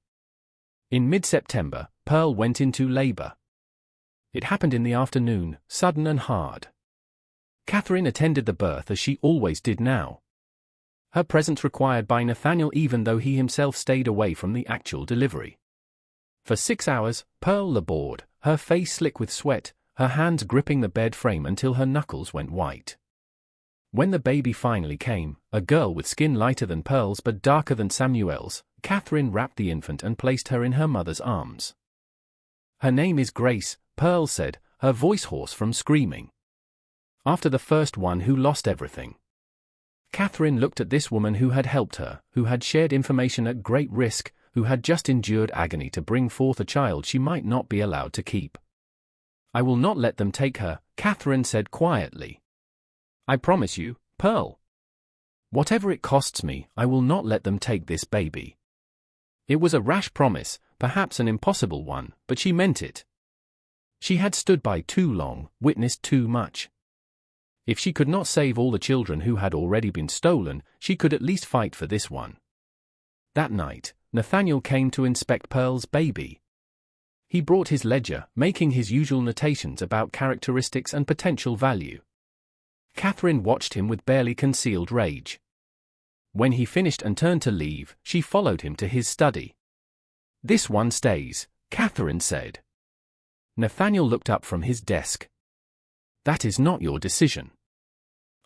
A: In mid-September, Pearl went into labor. It happened in the afternoon, sudden and hard. Catherine attended the birth as she always did now. Her presence required by Nathaniel even though he himself stayed away from the actual delivery. For 6 hours, Pearl labored, her face slick with sweat, her hands gripping the bed frame until her knuckles went white. When the baby finally came, a girl with skin lighter than Pearl's but darker than Samuel's, Catherine wrapped the infant and placed her in her mother's arms. "Her name is Grace," Pearl said, her voice hoarse from screaming. After the first one who lost everything. Catherine looked at this woman who had helped her, who had shared information at great risk, who had just endured agony to bring forth a child she might not be allowed to keep. "I will not let them take her," Catherine said quietly. "I promise you, Pearl. Whatever it costs me, I will not let them take this baby." It was a rash promise, perhaps an impossible one, but she meant it. She had stood by too long, witnessed too much. If she could not save all the children who had already been stolen, she could at least fight for this one. That night, Nathaniel came to inspect Pearl's baby. He brought his ledger, making his usual notations about characteristics and potential value. Catherine watched him with barely concealed rage. When he finished and turned to leave, she followed him to his study. "This one stays," Catherine said. Nathaniel looked up from his desk. "That is not your decision."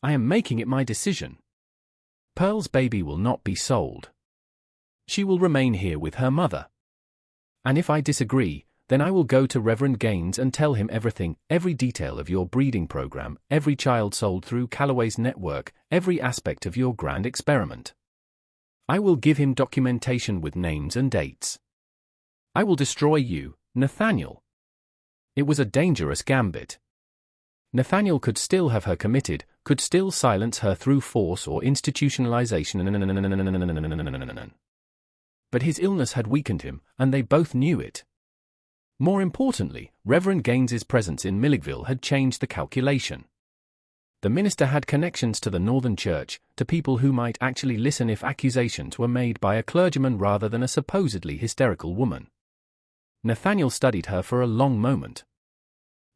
A: "I am making it my decision. Pearl's baby will not be sold. She will remain here with her mother. And if I disagree, then I will go to Reverend Gaines and tell him everything, every detail of your breeding program, every child sold through Callaway's network, every aspect of your grand experiment. I will give him documentation with names and dates. I will destroy you, Nathaniel." It was a dangerous gambit. Nathaniel could still have her committed, could still silence her through force or institutionalization. But his illness had weakened him, and they both knew it. More importantly, Reverend Gaines's presence in Milledgeville had changed the calculation. The minister had connections to the Northern Church, to people who might actually listen if accusations were made by a clergyman rather than a supposedly hysterical woman. Nathaniel studied her for a long moment.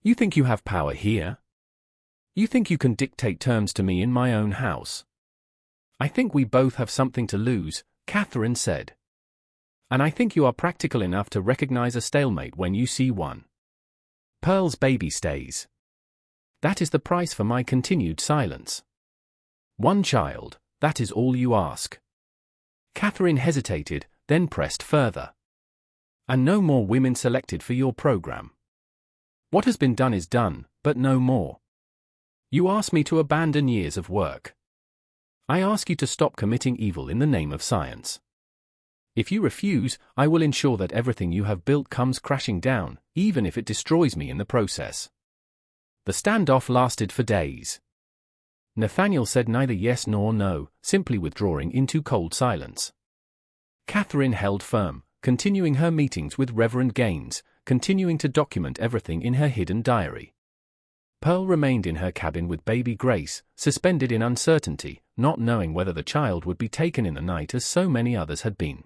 A: "You think you have power here? You think you can dictate terms to me in my own house? I think we both have something to lose," Catherine said. "And I think you are practical enough to recognize a stalemate when you see one. Pearl's baby stays. That is the price for my continued silence. One child, that is all you ask." Catherine hesitated, then pressed further. "And no more women selected for your program. What has been done is done, but no more. You ask me to abandon years of work. I ask you to stop committing evil in the name of science. If you refuse, I will ensure that everything you have built comes crashing down, even if it destroys me in the process." The standoff lasted for days. Nathaniel said neither yes nor no, simply withdrawing into cold silence. Catherine held firm, continuing her meetings with Reverend Gaines, continuing to document everything in her hidden diary. Pearl remained in her cabin with baby Grace, suspended in uncertainty, not knowing whether the child would be taken in the night as so many others had been.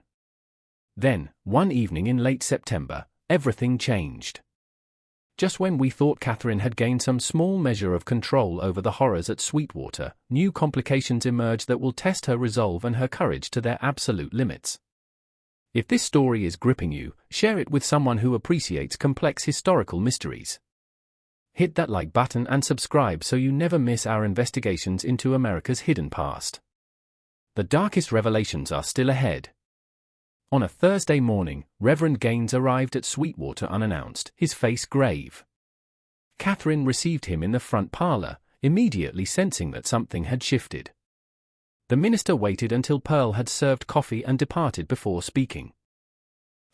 A: Then, one evening in late September, everything changed. Just when we thought Catherine had gained some small measure of control over the horrors at Sweetwater, new complications emerged that will test her resolve and her courage to their absolute limits. If this story is gripping you, share it with someone who appreciates complex historical mysteries. Hit that like button and subscribe so you never miss our investigations into America's hidden past. The darkest revelations are still ahead. On a Thursday morning, Reverend Gaines arrived at Sweetwater unannounced, his face grave. Catherine received him in the front parlor, immediately sensing that something had shifted. The minister waited until Pearl had served coffee and departed before speaking.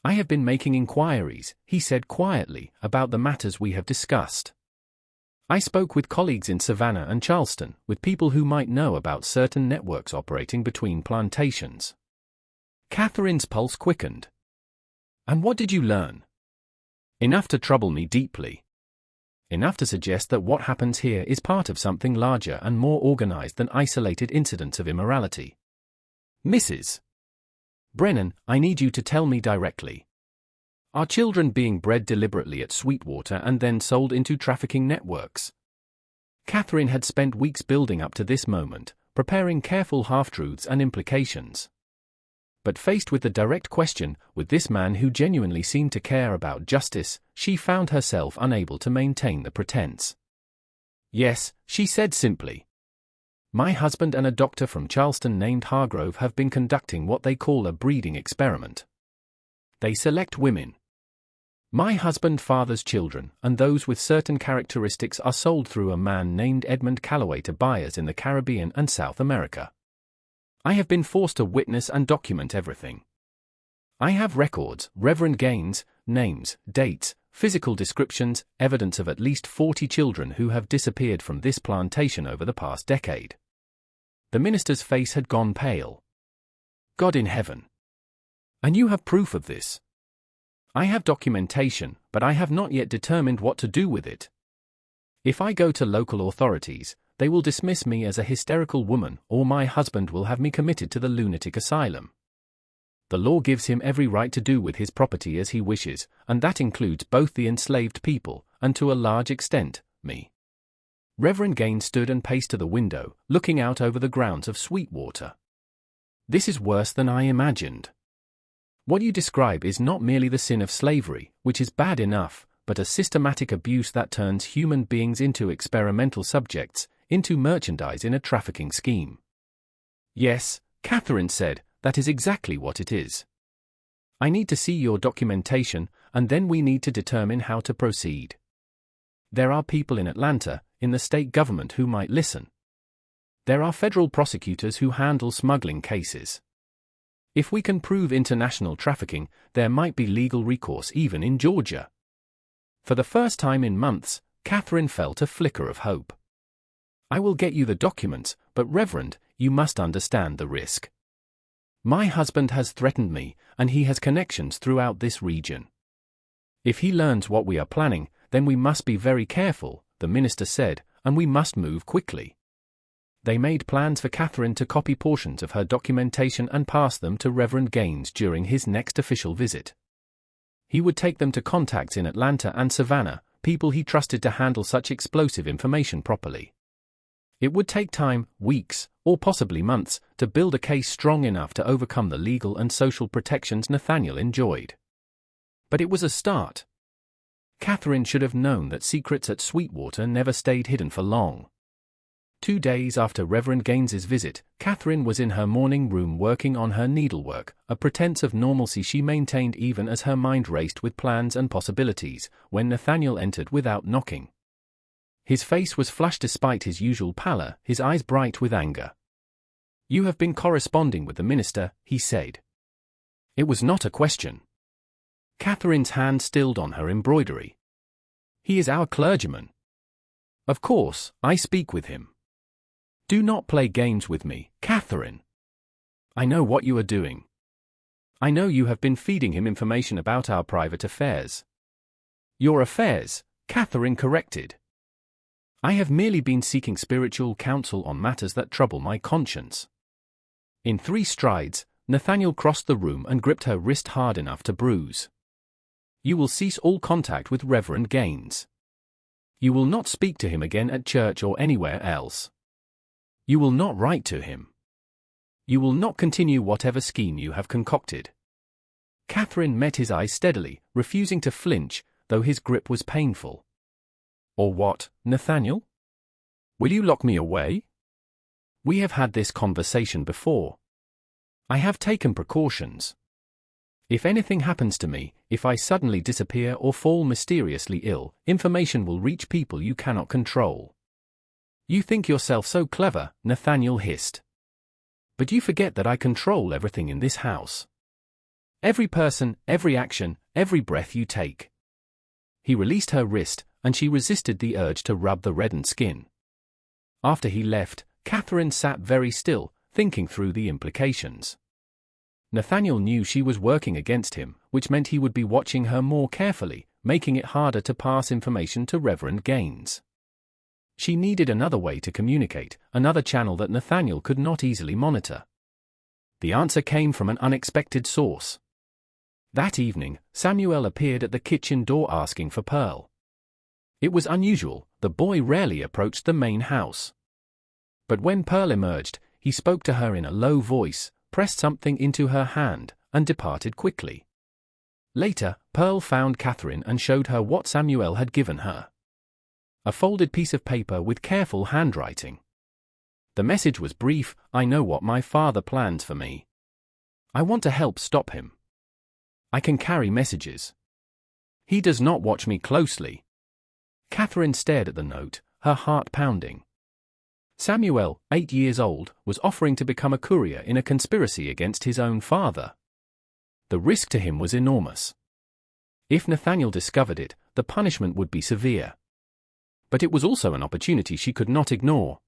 A: "I have been making inquiries," he said quietly, "about the matters we have discussed. I spoke with colleagues in Savannah and Charleston, with people who might know about certain networks operating between plantations." Catherine's pulse quickened. And what did you learn? Enough to trouble me deeply. Enough to suggest that what happens here is part of something larger and more organized than isolated incidents of immorality. Mrs. Brennan, I need you to tell me directly. Are children being bred deliberately at Sweetwater and then sold into trafficking networks? Catherine had spent weeks building up to this moment, preparing careful half-truths and implications. But faced with the direct question, with this man who genuinely seemed to care about justice, she found herself unable to maintain the pretense. Yes, she said simply. My husband and a doctor from Charleston named Hargrove have been conducting what they call a breeding experiment. They select women. My husband fathers children, and those with certain characteristics are sold through a man named Edmund Calloway to buyers in the Caribbean and South America. I have been forced to witness and document everything. I have records, Reverend Gaines, names, dates, physical descriptions, evidence of at least 40 children who have disappeared from this plantation over the past decade. The minister's face had gone pale. God in heaven. And you have proof of this? I have documentation, but I have not yet determined what to do with it. If I go to local authorities, they will dismiss me as a hysterical woman, or my husband will have me committed to the lunatic asylum. The law gives him every right to do with his property as he wishes, and that includes both the enslaved people, and to a large extent, me. Reverend Gaines stood and paced to the window, looking out over the grounds of Sweetwater. This is worse than I imagined. What you describe is not merely the sin of slavery, which is bad enough, but a systematic abuse that turns human beings into experimental subjects, into merchandise in a trafficking scheme. Yes, Catherine said, that is exactly what it is. I need to see your documentation, and then we need to determine how to proceed. There are people in Atlanta, in the state government who might listen. There are federal prosecutors who handle smuggling cases. If we can prove international trafficking, there might be legal recourse even in Georgia. For the first time in months, Catherine felt a flicker of hope. I will get you the documents, but Reverend, you must understand the risk. My husband has threatened me, and he has connections throughout this region. If he learns what we are planning, then we must be very careful, the minister said, and we must move quickly. They made plans for Catherine to copy portions of her documentation and pass them to Reverend Gaines during his next official visit. He would take them to contacts in Atlanta and Savannah, people he trusted to handle such explosive information properly. It would take time, weeks, or possibly months, to build a case strong enough to overcome the legal and social protections Nathaniel enjoyed. But it was a start. Catherine should have known that secrets at Sweetwater never stayed hidden for long. 2 days after Reverend Gaines's visit, Catherine was in her morning room working on her needlework, a pretense of normalcy she maintained even as her mind raced with plans and possibilities, when Nathaniel entered without knocking. His face was flushed despite his usual pallor, his eyes bright with anger. You have been corresponding with the minister, he said. It was not a question. Catherine's hand stilled on her embroidery. He is our clergyman. Of course, I speak with him. Do not play games with me, Catherine. I know what you are doing. I know you have been feeding him information about our private affairs. Your affairs, Catherine corrected. I have merely been seeking spiritual counsel on matters that trouble my conscience. In 3 strides, Nathaniel crossed the room and gripped her wrist hard enough to bruise. You will cease all contact with Reverend Gaines. You will not speak to him again at church or anywhere else. You will not write to him. You will not continue whatever scheme you have concocted. Catherine met his eyes steadily, refusing to flinch, though his grip was painful. Or what, Nathaniel? Will you lock me away? We have had this conversation before. I have taken precautions. If anything happens to me, if I suddenly disappear or fall mysteriously ill, information will reach people you cannot control. You think yourself so clever, Nathaniel hissed. But you forget that I control everything in this house. Every person, every action, every breath you take. He released her wrist, and she resisted the urge to rub the reddened skin. After he left, Catherine sat very still, thinking through the implications. Nathaniel knew she was working against him, which meant he would be watching her more carefully, making it harder to pass information to Reverend Gaines. She needed another way to communicate, another channel that Nathaniel could not easily monitor. The answer came from an unexpected source. That evening, Samuel appeared at the kitchen door asking for Pearl. It was unusual, the boy rarely approached the main house. But when Pearl emerged, he spoke to her in a low voice, pressed something into her hand, and departed quickly. Later, Pearl found Catherine and showed her what Samuel had given her. A folded piece of paper with careful handwriting. The message was brief: "I know what my father plans for me. I want to help stop him. I can carry messages. He does not watch me closely." Catherine stared at the note, her heart pounding. Samuel, 8 years old, was offering to become a courier in a conspiracy against his own father. The risk to him was enormous. If Nathaniel discovered it, the punishment would be severe. But it was also an opportunity she could not ignore.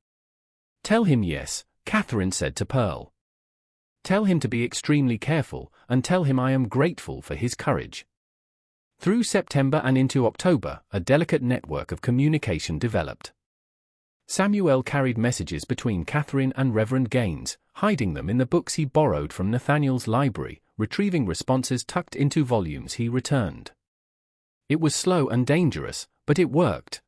A: "Tell him yes," Catherine said to Pearl. "Tell him to be extremely careful, and tell him I am grateful for his courage." Through September and into October, a delicate network of communication developed. Samuel carried messages between Catherine and Reverend Gaines, hiding them in the books he borrowed from Nathaniel's library, retrieving responses tucked into volumes he returned. It was slow and dangerous, but it worked.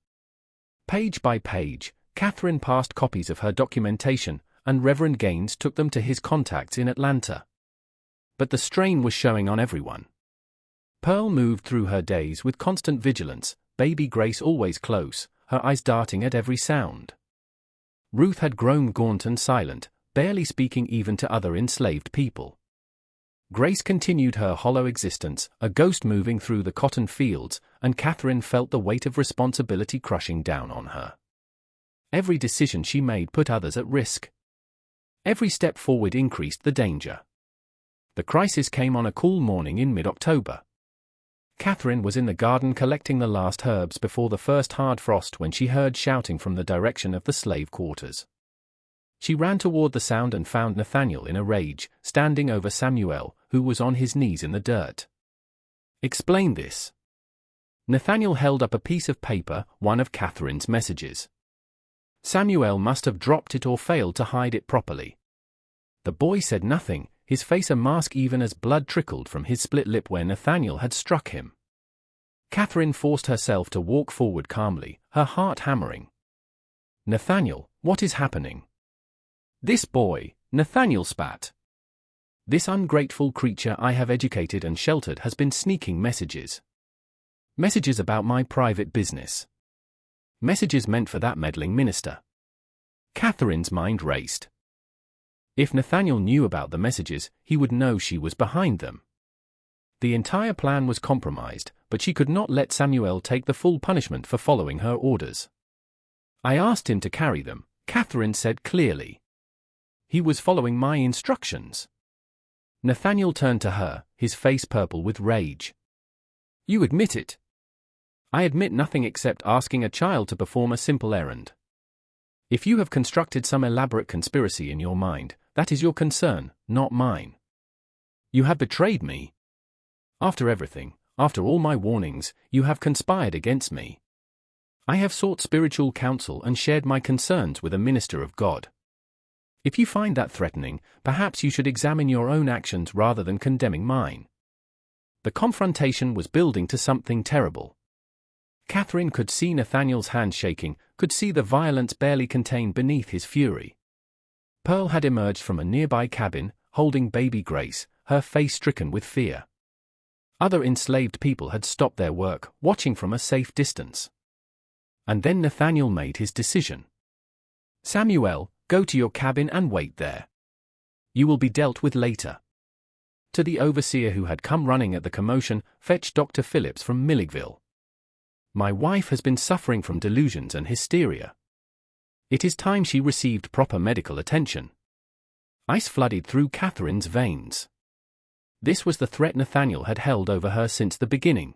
A: Page by page, Catherine passed copies of her documentation, and Reverend Gaines took them to his contacts in Atlanta. But the strain was showing on everyone. Pearl moved through her days with constant vigilance, baby Grace always close, her eyes darting at every sound. Ruth had grown gaunt and silent, barely speaking even to other enslaved people. Grace continued her hollow existence, a ghost moving through the cotton fields, and Catherine felt the weight of responsibility crushing down on her. Every decision she made put others at risk. Every step forward increased the danger. The crisis came on a cool morning in mid-October. Catherine was in the garden collecting the last herbs before the first hard frost when she heard shouting from the direction of the slave quarters. She ran toward the sound and found Nathaniel in a rage, standing over Samuel, who was on his knees in the dirt. "Explain this." Nathaniel held up a piece of paper, one of Catherine's messages. Samuel must have dropped it or failed to hide it properly. The boy said nothing, his face a mask even as blood trickled from his split lip where Nathaniel had struck him. Catherine forced herself to walk forward calmly, her heart hammering. "Nathaniel, what is happening?" "This boy," Nathaniel spat. "This ungrateful creature I have educated and sheltered has been sneaking messages. Messages about my private business. Messages meant for that meddling minister." Catherine's mind raced. If Nathaniel knew about the messages, he would know she was behind them. The entire plan was compromised, but she could not let Samuel take the full punishment for following her orders. "I asked him to carry them," Catherine said clearly. "He was following my instructions." Nathaniel turned to her, his face purple with rage. "You admit it." "I admit nothing except asking a child to perform a simple errand. If you have constructed some elaborate conspiracy in your mind, that is your concern, not mine. You have betrayed me. After everything, after all my warnings, you have conspired against me. I have sought spiritual counsel and shared my concerns with a minister of God. If you find that threatening, perhaps you should examine your own actions rather than condemning mine." The confrontation was building to something terrible. Catherine could see Nathaniel's hand shaking, could see the violence barely contained beneath his fury. Pearl had emerged from a nearby cabin, holding baby Grace, her face stricken with fear. Other enslaved people had stopped their work, watching from a safe distance. And then Nathaniel made his decision. "Samuel, go to your cabin and wait there. You will be dealt with later." To the overseer who had come running at the commotion, "Fetch Dr. Phillips from Milledgeville. My wife has been suffering from delusions and hysteria. It is time she received proper medical attention." Ice flooded through Catherine's veins. This was the threat Nathaniel had held over her since the beginning.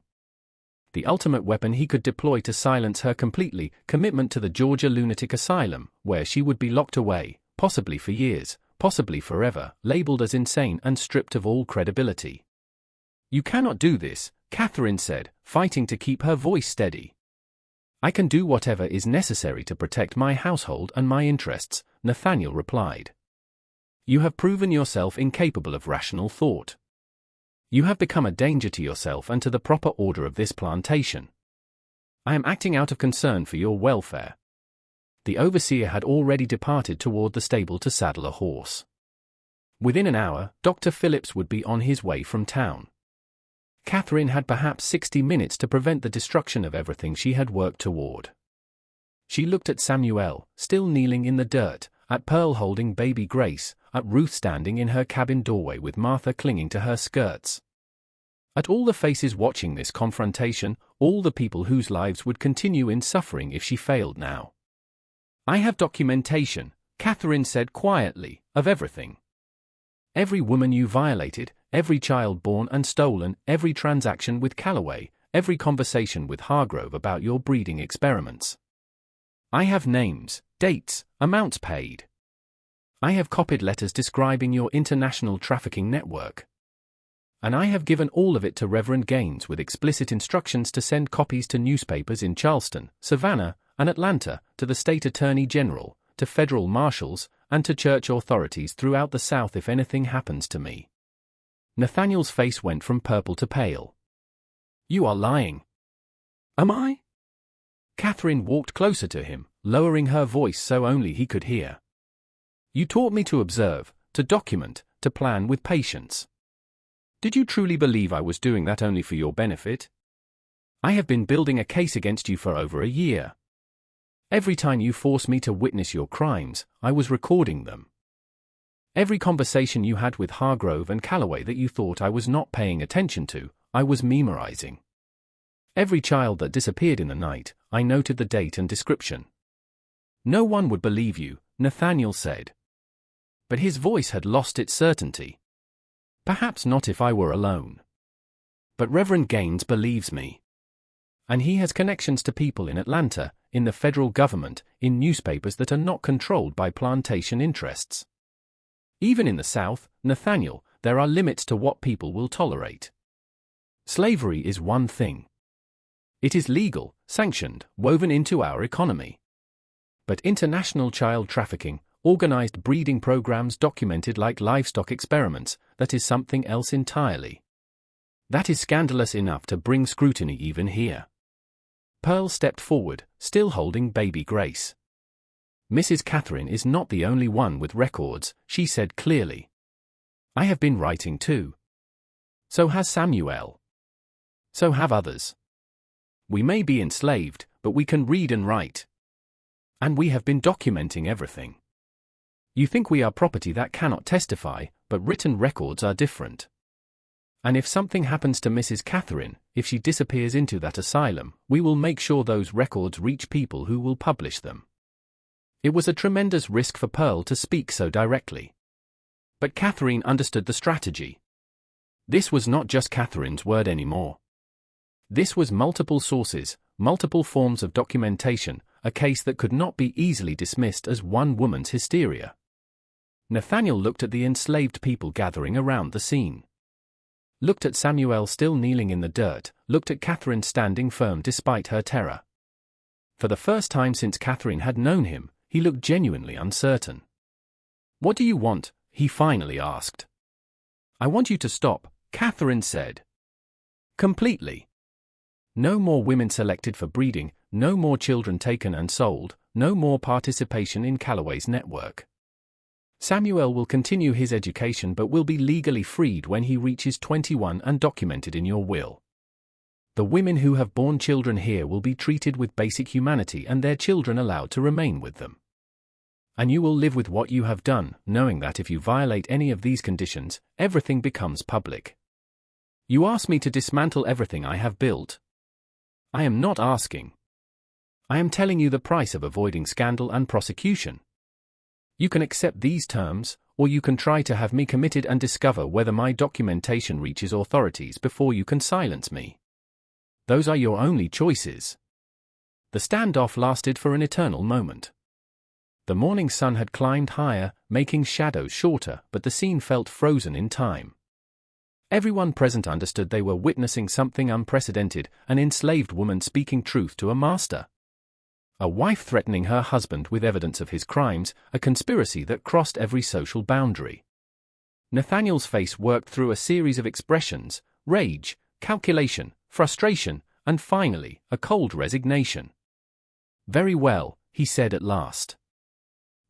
A: The ultimate weapon he could deploy to silence her completely, commitment to the Georgia Lunatic Asylum, where she would be locked away, possibly for years, possibly forever, labeled as insane and stripped of all credibility. "You cannot do this," Catherine said, fighting to keep her voice steady. "I can do whatever is necessary to protect my household and my interests," Nathaniel replied. "You have proven yourself incapable of rational thought. You have become a danger to yourself and to the proper order of this plantation. I am acting out of concern for your welfare." The overseer had already departed toward the stable to saddle a horse. Within an hour, Dr. Phillips would be on his way from town. Catherine had perhaps 60 minutes to prevent the destruction of everything she had worked toward. She looked at Samuel, still kneeling in the dirt, at Pearl holding baby Grace, at Ruth standing in her cabin doorway with Martha clinging to her skirts. At all the faces watching this confrontation, all the people whose lives would continue in suffering if she failed now. "I have documentation," Catherine said quietly, "of everything. Every woman you violated, every child born and stolen, every transaction with Calloway, every conversation with Hargrove about your breeding experiments. I have names, dates, amounts paid. I have copied letters describing your international trafficking network. And I have given all of it to Reverend Gaines with explicit instructions to send copies to newspapers in Charleston, Savannah, and Atlanta, to the state attorney general, to federal marshals, and to church authorities throughout the South if anything happens to me." Nathaniel's face went from purple to pale. "You are lying." "Am I?" Catherine walked closer to him, lowering her voice so only he could hear. "You taught me to observe, to document, to plan with patience. Did you truly believe I was doing that only for your benefit? I have been building a case against you for over a year. Every time you forced me to witness your crimes, I was recording them. Every conversation you had with Hargrove and Calloway that you thought I was not paying attention to, I was memorizing. Every child that disappeared in the night, I noted the date and description." "No one would believe you," Nathaniel said. But his voice had lost its certainty. "Perhaps not if I were alone. But Reverend Gaines believes me. And he has connections to people in Atlanta, in the federal government, in newspapers that are not controlled by plantation interests. Even in the South, Nathaniel, there are limits to what people will tolerate. Slavery is one thing. It is legal, sanctioned, woven into our economy. But international child trafficking, organized breeding programs documented like livestock experiments, that is something else entirely. That is scandalous enough to bring scrutiny even here." Pearl stepped forward, still holding baby Grace. "Mrs. Catherine is not the only one with records," she said clearly. "I have been writing too. So has Samuel. So have others. We may be enslaved, but we can read and write. And we have been documenting everything. You think we are property that cannot testify, but written records are different. And if something happens to Mrs. Catherine, if she disappears into that asylum, we will make sure those records reach people who will publish them." It was a tremendous risk for Pearl to speak so directly. But Catherine understood the strategy. This was not just Catherine's word anymore. This was multiple sources, multiple forms of documentation, a case that could not be easily dismissed as one woman's hysteria. Nathaniel looked at the enslaved people gathering around the scene. Looked at Samuel still kneeling in the dirt, looked at Catherine standing firm despite her terror. For the first time since Catherine had known him, he looked genuinely uncertain. "What do you want?" he finally asked. "I want you to stop," Catherine said. "Completely. No more women selected for breeding, no more children taken and sold, no more participation in Calloway's network. Samuel will continue his education but will be legally freed when he reaches 21 and documented in your will. The women who have born children here will be treated with basic humanity and their children allowed to remain with them. And you will live with what you have done, knowing that if you violate any of these conditions, everything becomes public. You ask me to dismantle everything I have built. I am not asking. I am telling you the price of avoiding scandal and prosecution. You can accept these terms, or you can try to have me committed and discover whether my documentation reaches authorities before you can silence me. Those are your only choices." The standoff lasted for an eternal moment. The morning sun had climbed higher, making shadows shorter, but the scene felt frozen in time. Everyone present understood they were witnessing something unprecedented, an enslaved woman speaking truth to a master. A wife threatening her husband with evidence of his crimes, a conspiracy that crossed every social boundary. Nathaniel's face worked through a series of expressions: rage, calculation, frustration, and finally, a cold resignation. "Very well," he said at last.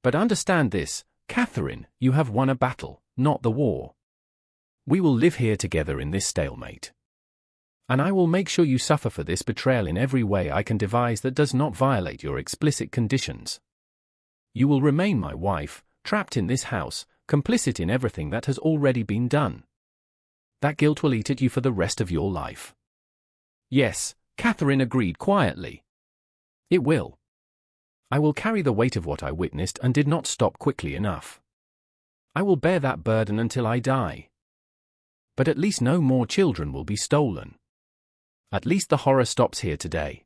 A: "But understand this, Catherine, you have won a battle, not the war. We will live here together in this stalemate. And I will make sure you suffer for this betrayal in every way I can devise that does not violate your explicit conditions. You will remain my wife, trapped in this house, complicit in everything that has already been done. That guilt will eat at you for the rest of your life." "Yes," Catherine agreed quietly. "It will. I will carry the weight of what I witnessed and did not stop quickly enough. I will bear that burden until I die. But at least no more children will be stolen. At least the horror stops here today.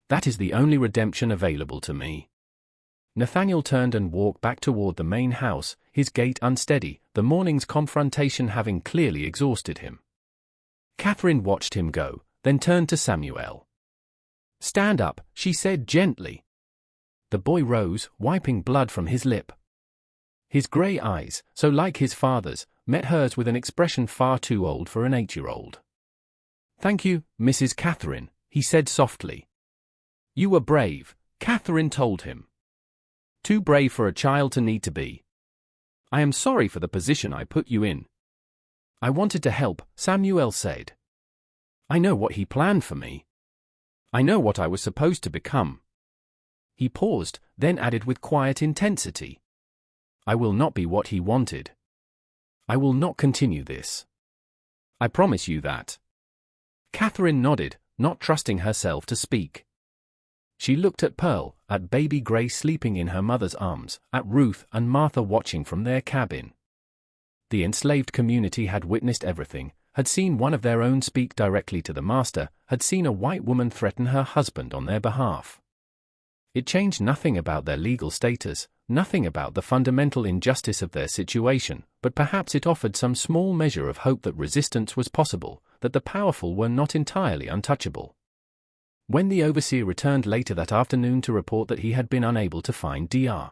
A: That is the only redemption available to me." Nathaniel turned and walked back toward the main house, his gait unsteady, the morning's confrontation having clearly exhausted him. Catherine watched him go, then turned to Samuel. "Stand up," she said gently. The boy rose, wiping blood from his lip. His grey eyes, so like his father's, met hers with an expression far too old for an 8-year-old. "Thank you, Mrs. Catherine," he said softly. "You were brave," Catherine told him. "Too brave for a child to need to be. I am sorry for the position I put you in." "I wanted to help," Samuel said. "I know what he planned for me. I know what I was supposed to become." He paused, then added with quiet intensity, "I will not be what he wanted. I will not continue this. I promise you that." Catherine nodded, not trusting herself to speak. She looked at Pearl, at baby Grace sleeping in her mother's arms, at Ruth and Martha watching from their cabin. The enslaved community had witnessed everything, had seen one of their own speak directly to the master, had seen a white woman threaten her husband on their behalf. It changed nothing about their legal status, nothing about the fundamental injustice of their situation, but perhaps it offered some small measure of hope that resistance was possible, that the powerful were not entirely untouchable. When the overseer returned later that afternoon to report that he had been unable to find Dr.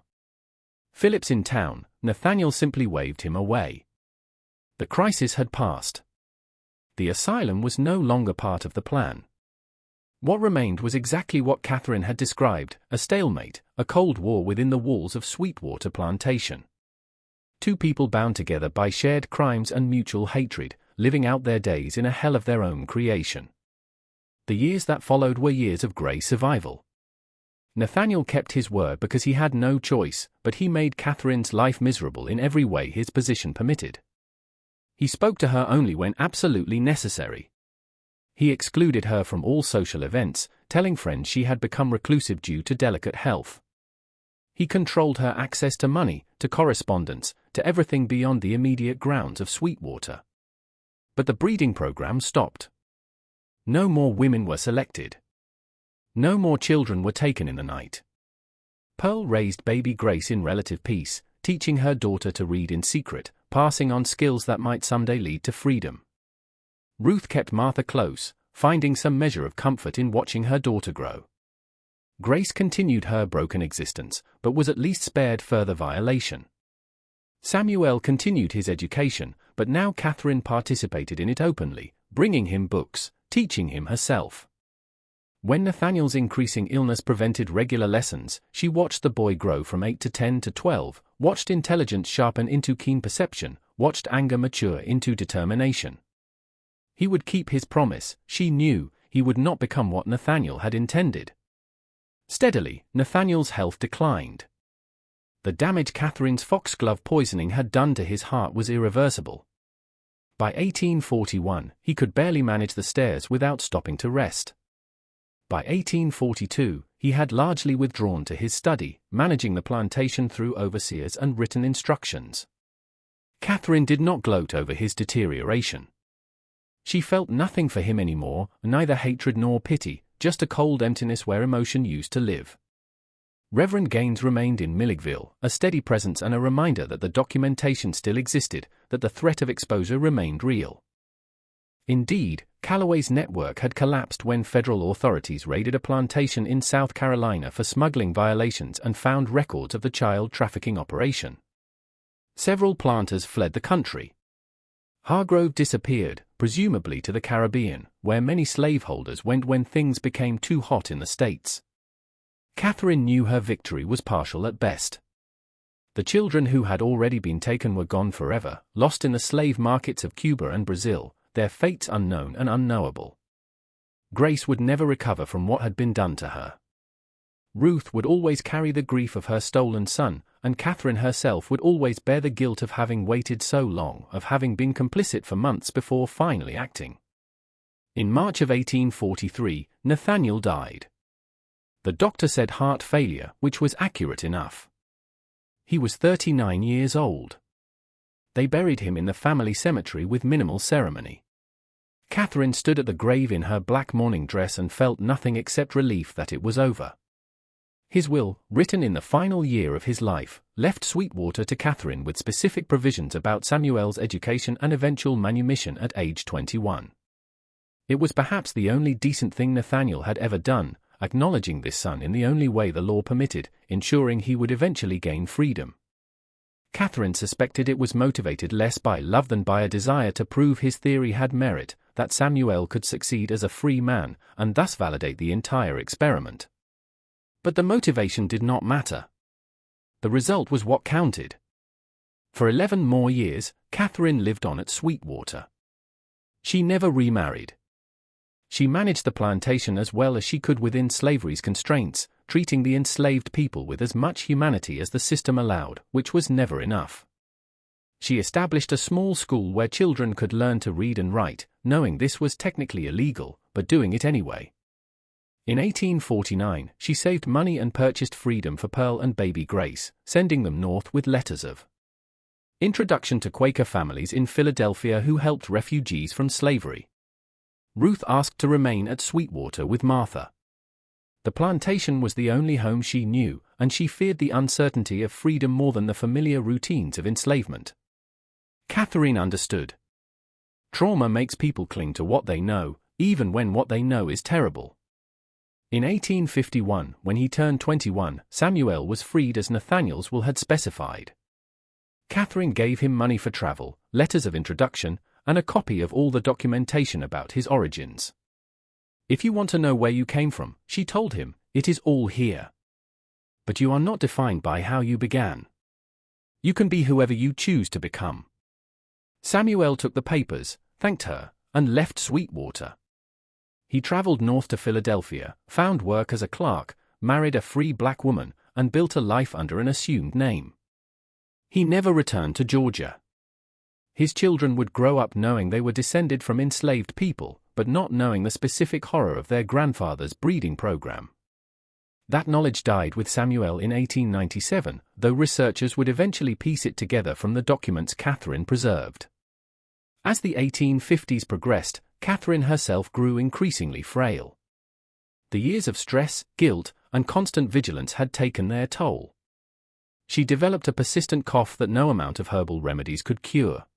A: Phillips in town, Nathaniel simply waved him away. The crisis had passed. The asylum was no longer part of the plan. What remained was exactly what Catherine had described, a stalemate, a cold war within the walls of Sweetwater Plantation. Two people bound together by shared crimes and mutual hatred, living out their days in a hell of their own creation. The years that followed were years of grey survival. Nathaniel kept his word because he had no choice, but he made Catherine's life miserable in every way his position permitted. He spoke to her only when absolutely necessary. He excluded her from all social events, telling friends she had become reclusive due to delicate health. He controlled her access to money, to correspondence, to everything beyond the immediate grounds of Sweetwater. But the breeding program stopped. No more women were selected. No more children were taken in the night. Pearl raised baby Grace in relative peace, teaching her daughter to read in secret, passing on skills that might someday lead to freedom. Ruth kept Martha close, finding some measure of comfort in watching her daughter grow. Grace continued her broken existence, but was at least spared further violation. Samuel continued his education, but now Catherine participated in it openly, bringing him books, teaching him herself. When Nathaniel's increasing illness prevented regular lessons, she watched the boy grow from 8 to 10 to 12, watched intelligence sharpen into keen perception, watched anger mature into determination. He would keep his promise, she knew, he would not become what Nathaniel had intended. Steadily, Nathaniel's health declined. The damage Catherine's foxglove poisoning had done to his heart was irreversible. By 1841, he could barely manage the stairs without stopping to rest. By 1842, he had largely withdrawn to his study, managing the plantation through overseers and written instructions. Catherine did not gloat over his deterioration. She felt nothing for him anymore, neither hatred nor pity, just a cold emptiness where emotion used to live. Reverend Gaines remained in Milledgeville, a steady presence and a reminder that the documentation still existed, that the threat of exposure remained real. Indeed, Calloway's network had collapsed when federal authorities raided a plantation in South Carolina for smuggling violations and found records of the child trafficking operation. Several planters fled the country. Hargrove disappeared, presumably to the Caribbean, where many slaveholders went when things became too hot in the States. Catherine knew her victory was partial at best. The children who had already been taken were gone forever, lost in the slave markets of Cuba and Brazil, their fates unknown and unknowable. Grace would never recover from what had been done to her. Ruth would always carry the grief of her stolen son, and Catherine herself would always bear the guilt of having waited so long, of having been complicit for months before finally acting. In March of 1843, Nathaniel died. The doctor said heart failure, which was accurate enough. He was 39 years old. They buried him in the family cemetery with minimal ceremony. Catherine stood at the grave in her black mourning dress and felt nothing except relief that it was over. His will, written in the final year of his life, left Sweetwater to Catherine with specific provisions about Samuel's education and eventual manumission at age 21. It was perhaps the only decent thing Nathaniel had ever done, acknowledging this son in the only way the law permitted, ensuring he would eventually gain freedom. Catherine suspected it was motivated less by love than by a desire to prove his theory had merit, that Samuel could succeed as a free man, and thus validate the entire experiment. But the motivation did not matter. The result was what counted. For 11 more years, Catherine lived on at Sweetwater. She never remarried. She managed the plantation as well as she could within slavery's constraints, treating the enslaved people with as much humanity as the system allowed, which was never enough. She established a small school where children could learn to read and write, knowing this was technically illegal, but doing it anyway. In 1849, she saved money and purchased freedom for Pearl and baby Grace, sending them north with letters of introduction to Quaker families in Philadelphia who helped refugees from slavery. Ruth asked to remain at Sweetwater with Martha. The plantation was the only home she knew, and she feared the uncertainty of freedom more than the familiar routines of enslavement. Catherine understood. Trauma makes people cling to what they know, even when what they know is terrible. In 1851, when he turned 21, Samuel was freed as Nathaniel's will had specified. Catherine gave him money for travel, letters of introduction, and a copy of all the documentation about his origins. If you want to know where you came from, she told him, it is all here. But you are not defined by how you began. You can be whoever you choose to become. Samuel took the papers, thanked her, and left Sweetwater. He traveled north to Philadelphia, found work as a clerk, married a free black woman, and built a life under an assumed name. He never returned to Georgia. His children would grow up knowing they were descended from enslaved people, but not knowing the specific horror of their grandfather's breeding program. That knowledge died with Samuel in 1897, though researchers would eventually piece it together from the documents Catherine preserved. As the 1850s progressed, Catherine herself grew increasingly frail. The years of stress, guilt, and constant vigilance had taken their toll. She developed a persistent cough that no amount of herbal remedies could cure.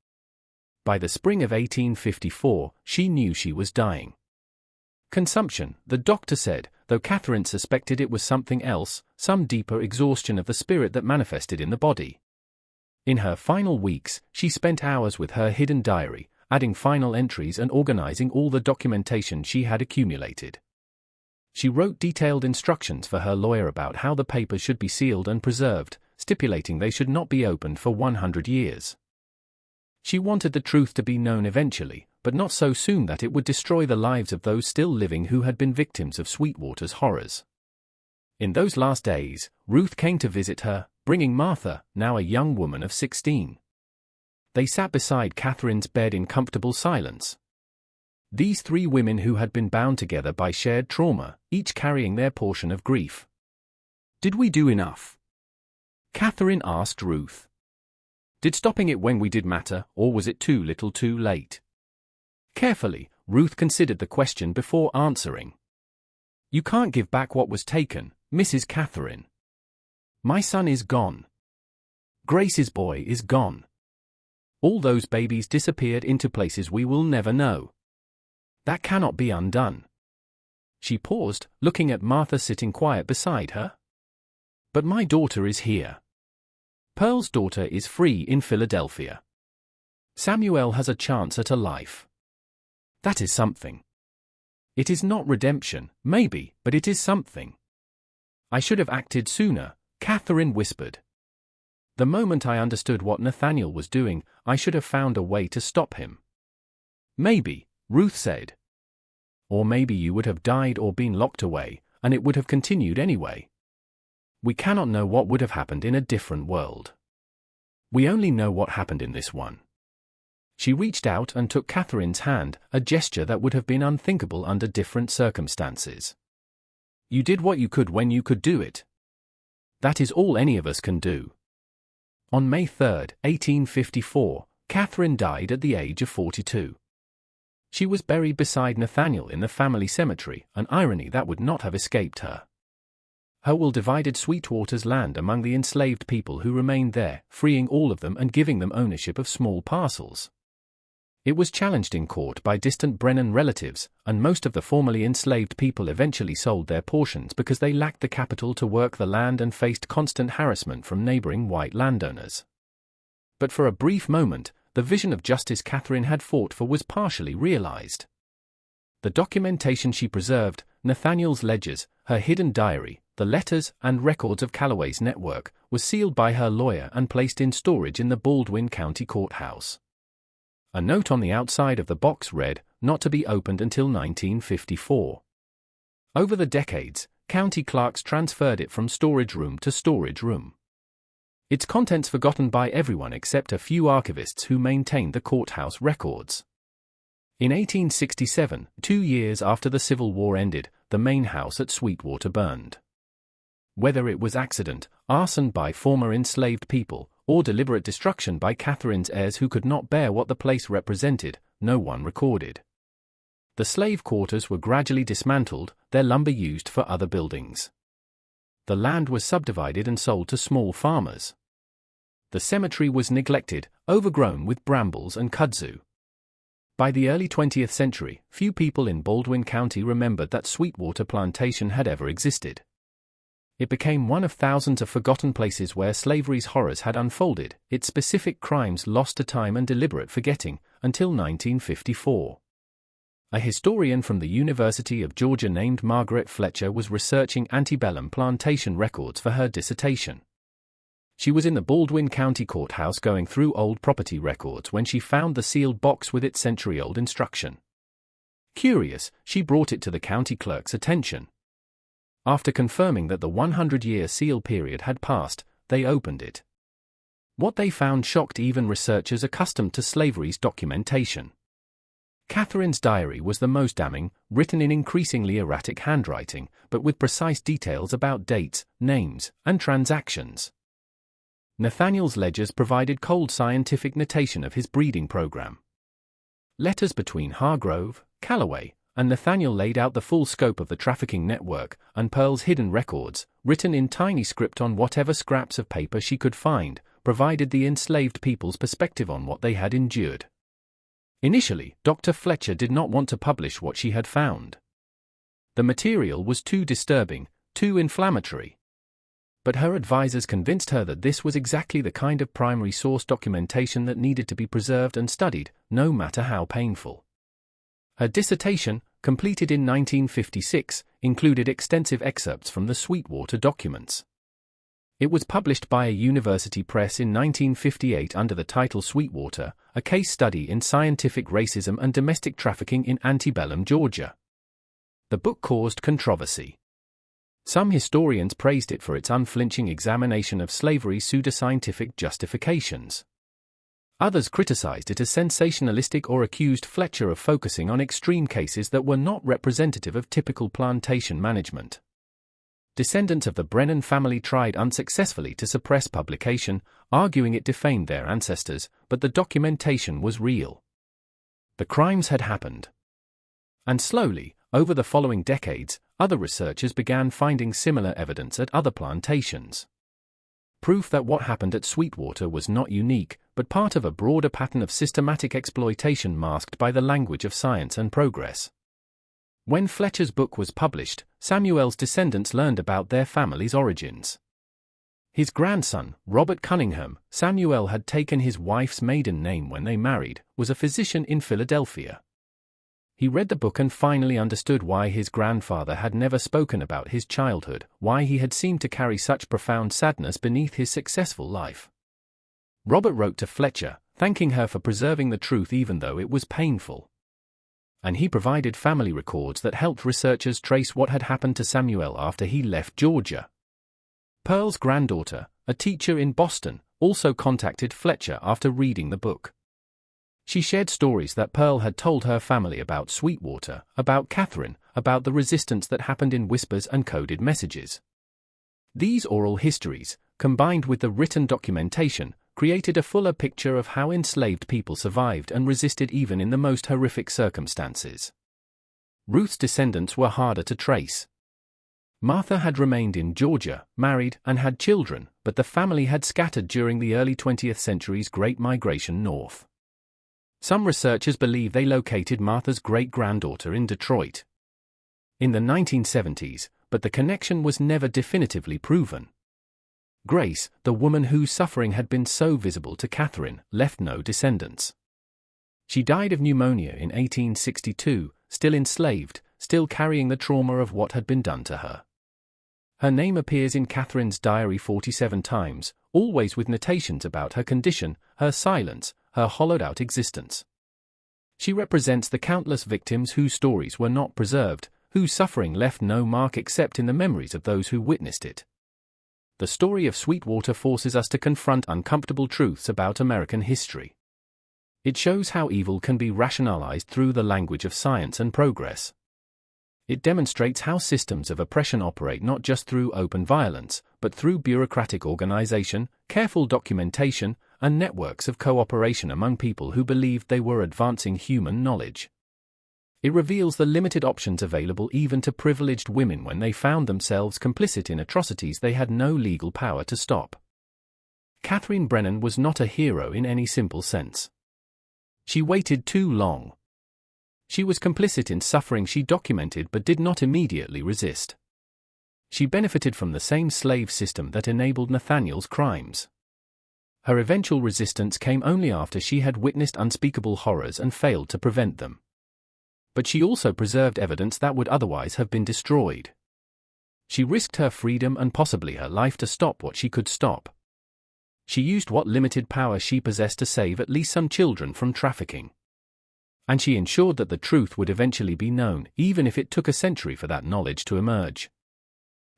A: By the spring of 1854, she knew she was dying. Consumption, the doctor said, though Catherine suspected it was something else, some deeper exhaustion of the spirit that manifested in the body. In her final weeks, she spent hours with her hidden diary, adding final entries and organizing all the documentation she had accumulated. She wrote detailed instructions for her lawyer about how the papers should be sealed and preserved, stipulating they should not be opened for 100 years. She wanted the truth to be known eventually, but not so soon that it would destroy the lives of those still living who had been victims of Sweetwater's horrors. In those last days, Ruth came to visit her, bringing Martha, now a young woman of 16. They sat beside Catherine's bed in comfortable silence. These three women who had been bound together by shared trauma, each carrying their portion of grief. "Did we do enough?" Catherine asked Ruth. "Did stopping it when we did matter, or was it too little too late?" Carefully, Ruth considered the question before answering. "You can't give back what was taken, Mrs. Catherine. My son is gone. Grace's boy is gone. All those babies disappeared into places we will never know. That cannot be undone. She paused, looking at Martha sitting quiet beside her. But my daughter is here. Pearl's daughter is free in Philadelphia. Samuel has a chance at a life. That is something. It is not redemption, maybe, but it is something. I should have acted sooner, Catherine whispered. The moment I understood what Nathaniel was doing, I should have found a way to stop him. Maybe, Ruth said. Or maybe you would have died or been locked away, and it would have continued anyway. We cannot know what would have happened in a different world. We only know what happened in this one. She reached out and took Catherine's hand, a gesture that would have been unthinkable under different circumstances. You did what you could when you could do it. That is all any of us can do. On May 3, 1854, Catherine died at the age of 42. She was buried beside Nathaniel in the family cemetery, an irony that would not have escaped her. Her will divided Sweetwater's land among the enslaved people who remained there, freeing all of them and giving them ownership of small parcels. It was challenged in court by distant Brennan relatives, and most of the formerly enslaved people eventually sold their portions because they lacked the capital to work the land and faced constant harassment from neighboring white landowners. But for a brief moment, the vision of justice Catherine had fought for was partially realized. The documentation she preserved, Nathaniel's ledgers, her hidden diary, the letters and records of Callaway's network, was sealed by her lawyer and placed in storage in the Baldwin County Courthouse. A note on the outside of the box read, "Not to be opened until 1954. Over the decades, county clerks transferred it from storage room to storage room. Its contents forgotten by everyone except a few archivists who maintained the courthouse records. In 1867, 2 years after the Civil War ended, the main house at Sweetwater burned. Whether it was accident, arson by former enslaved people, or deliberate destruction by Catherine's heirs who could not bear what the place represented, no one recorded. The slave quarters were gradually dismantled, their lumber used for other buildings. The land was subdivided and sold to small farmers. The cemetery was neglected, overgrown with brambles and kudzu. By the early 20th century, few people in Baldwin County remembered that Sweetwater Plantation had ever existed. It became one of thousands of forgotten places where slavery's horrors had unfolded, its specific crimes lost to time and deliberate forgetting, until 1954. A historian from the University of Georgia named Margaret Fletcher was researching antebellum plantation records for her dissertation. She was in the Baldwin County Courthouse going through old property records when she found the sealed box with its century-old instruction. Curious, she brought it to the county clerk's attention. After confirming that the 100-year seal period had passed, they opened it. What they found shocked even researchers accustomed to slavery's documentation. Catherine's diary was the most damning, written in increasingly erratic handwriting, but with precise details about dates, names, and transactions. Nathaniel's ledgers provided cold scientific notation of his breeding program. Letters between Hargrove, Callaway, and Nathaniel laid out the full scope of the trafficking network, and Pearl's hidden records, written in tiny script on whatever scraps of paper she could find, provided the enslaved people's perspective on what they had endured. Initially, Dr. Fletcher did not want to publish what she had found. The material was too disturbing, too inflammatory. But her advisors convinced her that this was exactly the kind of primary source documentation that needed to be preserved and studied, no matter how painful. Her dissertation, completed in 1956, included extensive excerpts from the Sweetwater documents. It was published by a university press in 1958 under the title Sweetwater, a case study in scientific racism and domestic trafficking in antebellum Georgia. The book caused controversy. Some historians praised it for its unflinching examination of slavery's pseudoscientific justifications. Others criticized it as sensationalistic or accused Fletcher of focusing on extreme cases that were not representative of typical plantation management. Descendants of the Brennan family tried unsuccessfully to suppress publication, arguing it defamed their ancestors, but the documentation was real. The crimes had happened. And slowly, over the following decades, other researchers began finding similar evidence at other plantations. proof that what happened at Sweetwater was not unique, but part of a broader pattern of systematic exploitation masked by the language of science and progress. When Fletcher's book was published, Samuel's descendants learned about their family's origins. His grandson, Robert Cunningham, Samuel had taken his wife's maiden name when they married, was a physician in Philadelphia. He read the book and finally understood why his grandfather had never spoken about his childhood, why he had seemed to carry such profound sadness beneath his successful life. Robert wrote to Fletcher, thanking her for preserving the truth even though it was painful. And he provided family records that helped researchers trace what had happened to Samuel after he left Georgia. Pearl's granddaughter, a teacher in Boston, also contacted Fletcher after reading the book. She shared stories that Pearl had told her family about Sweetwater, about Catherine, about the resistance that happened in whispers and coded messages. These oral histories, combined with the written documentation, created a fuller picture of how enslaved people survived and resisted even in the most horrific circumstances. Ruth's descendants were harder to trace. Martha had remained in Georgia, married, and had children, but the family had scattered during the early 20th century's Great Migration north. Some researchers believe they located Martha's great-granddaughter in Detroit in the 1970s, but the connection was never definitively proven. Grace, the woman whose suffering had been so visible to Catherine, left no descendants. She died of pneumonia in 1862, still enslaved, still carrying the trauma of what had been done to her. Her name appears in Catherine's diary 47 times, always with notations about her condition, her silence, her hollowed-out existence. She represents the countless victims whose stories were not preserved, whose suffering left no mark except in the memories of those who witnessed it. The story of Sweetwater forces us to confront uncomfortable truths about American history. It shows how evil can be rationalized through the language of science and progress. It demonstrates how systems of oppression operate not just through open violence, but through bureaucratic organization, careful documentation, and networks of cooperation among people who believed they were advancing human knowledge. It reveals the limited options available even to privileged women when they found themselves complicit in atrocities they had no legal power to stop. Catherine Brennan was not a hero in any simple sense. She waited too long. She was complicit in suffering she documented but did not immediately resist. She benefited from the same slave system that enabled Nathaniel's crimes. Her eventual resistance came only after she had witnessed unspeakable horrors and failed to prevent them. But she also preserved evidence that would otherwise have been destroyed. She risked her freedom and possibly her life to stop what she could stop. She used what limited power she possessed to save at least some children from trafficking. And she ensured that the truth would eventually be known, even if it took a century for that knowledge to emerge.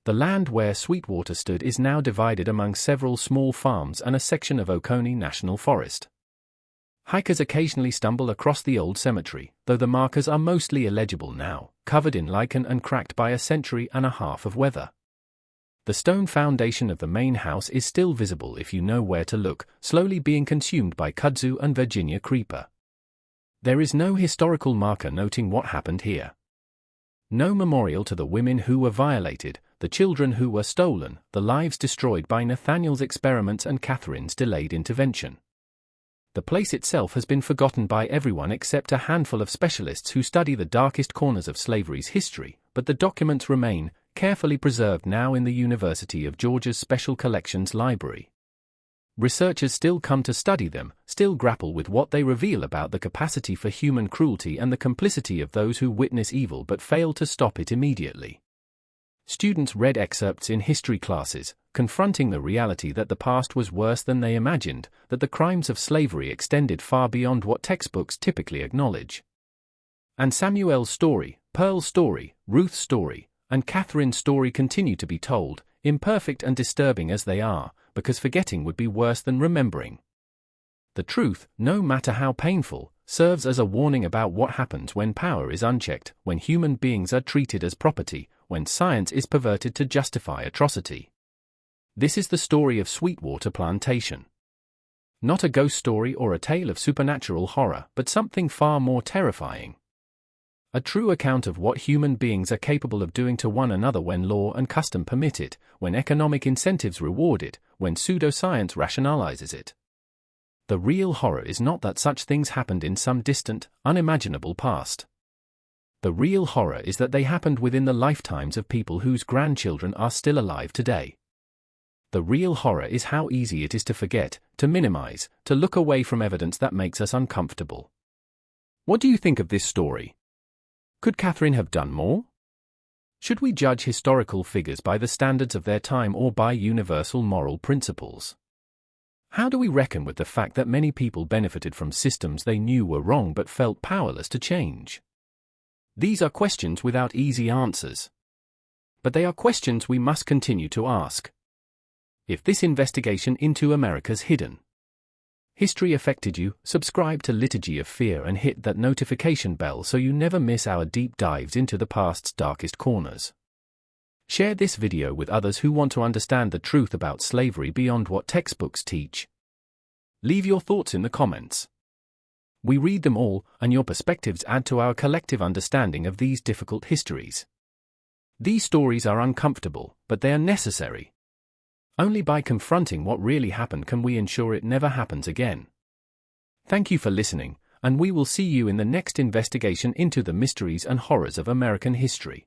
A: The land where Sweetwater stood is now divided among several small farms and a section of Oconee National Forest. Hikers occasionally stumble across the old cemetery, though the markers are mostly illegible now, covered in lichen and cracked by a century and a half of weather. The stone foundation of the main house is still visible if you know where to look, slowly being consumed by kudzu and Virginia creeper. There is no historical marker noting what happened here. No memorial to the women who were violated, the children who were stolen, the lives destroyed by Nathaniel's experiments and Catherine's delayed intervention. The place itself has been forgotten by everyone except a handful of specialists who study the darkest corners of slavery's history, but the documents remain, carefully preserved now in the University of Georgia's Special Collections Library. Researchers still come to study them, still grapple with what they reveal about the capacity for human cruelty and the complicity of those who witness evil but fail to stop it immediately. Students read excerpts in history classes, confronting the reality that the past was worse than they imagined, that the crimes of slavery extended far beyond what textbooks typically acknowledge. And Samuel's story, Pearl's story, Ruth's story, and Catherine's story continue to be told, imperfect and disturbing as they are, because forgetting would be worse than remembering. The truth, no matter how painful, serves as a warning about what happens when power is unchecked, when human beings are treated as property, when science is perverted to justify atrocity. This is the story of Sweetwater Plantation. Not a ghost story or a tale of supernatural horror, but something far more terrifying. A true account of what human beings are capable of doing to one another when law and custom permit it, when economic incentives reward it, when pseudoscience rationalizes it. The real horror is not that such things happened in some distant, unimaginable past. The real horror is that they happened within the lifetimes of people whose grandchildren are still alive today. The real horror is how easy it is to forget, to minimize, to look away from evidence that makes us uncomfortable. What do you think of this story? Could Catherine have done more? Should we judge historical figures by the standards of their time or by universal moral principles? How do we reckon with the fact that many people benefited from systems they knew were wrong but felt powerless to change? These are questions without easy answers. But they are questions we must continue to ask. If this investigation into America's hidden history affected you, subscribe to Liturgy of Fear and hit that notification bell so you never miss our deep dives into the past's darkest corners. Share this video with others who want to understand the truth about slavery beyond what textbooks teach. Leave your thoughts in the comments. We read them all, and your perspectives add to our collective understanding of these difficult histories. These stories are uncomfortable, but they are necessary. Only by confronting what really happened can we ensure it never happens again. Thank you for listening, and we will see you in the next investigation into the mysteries and horrors of American history.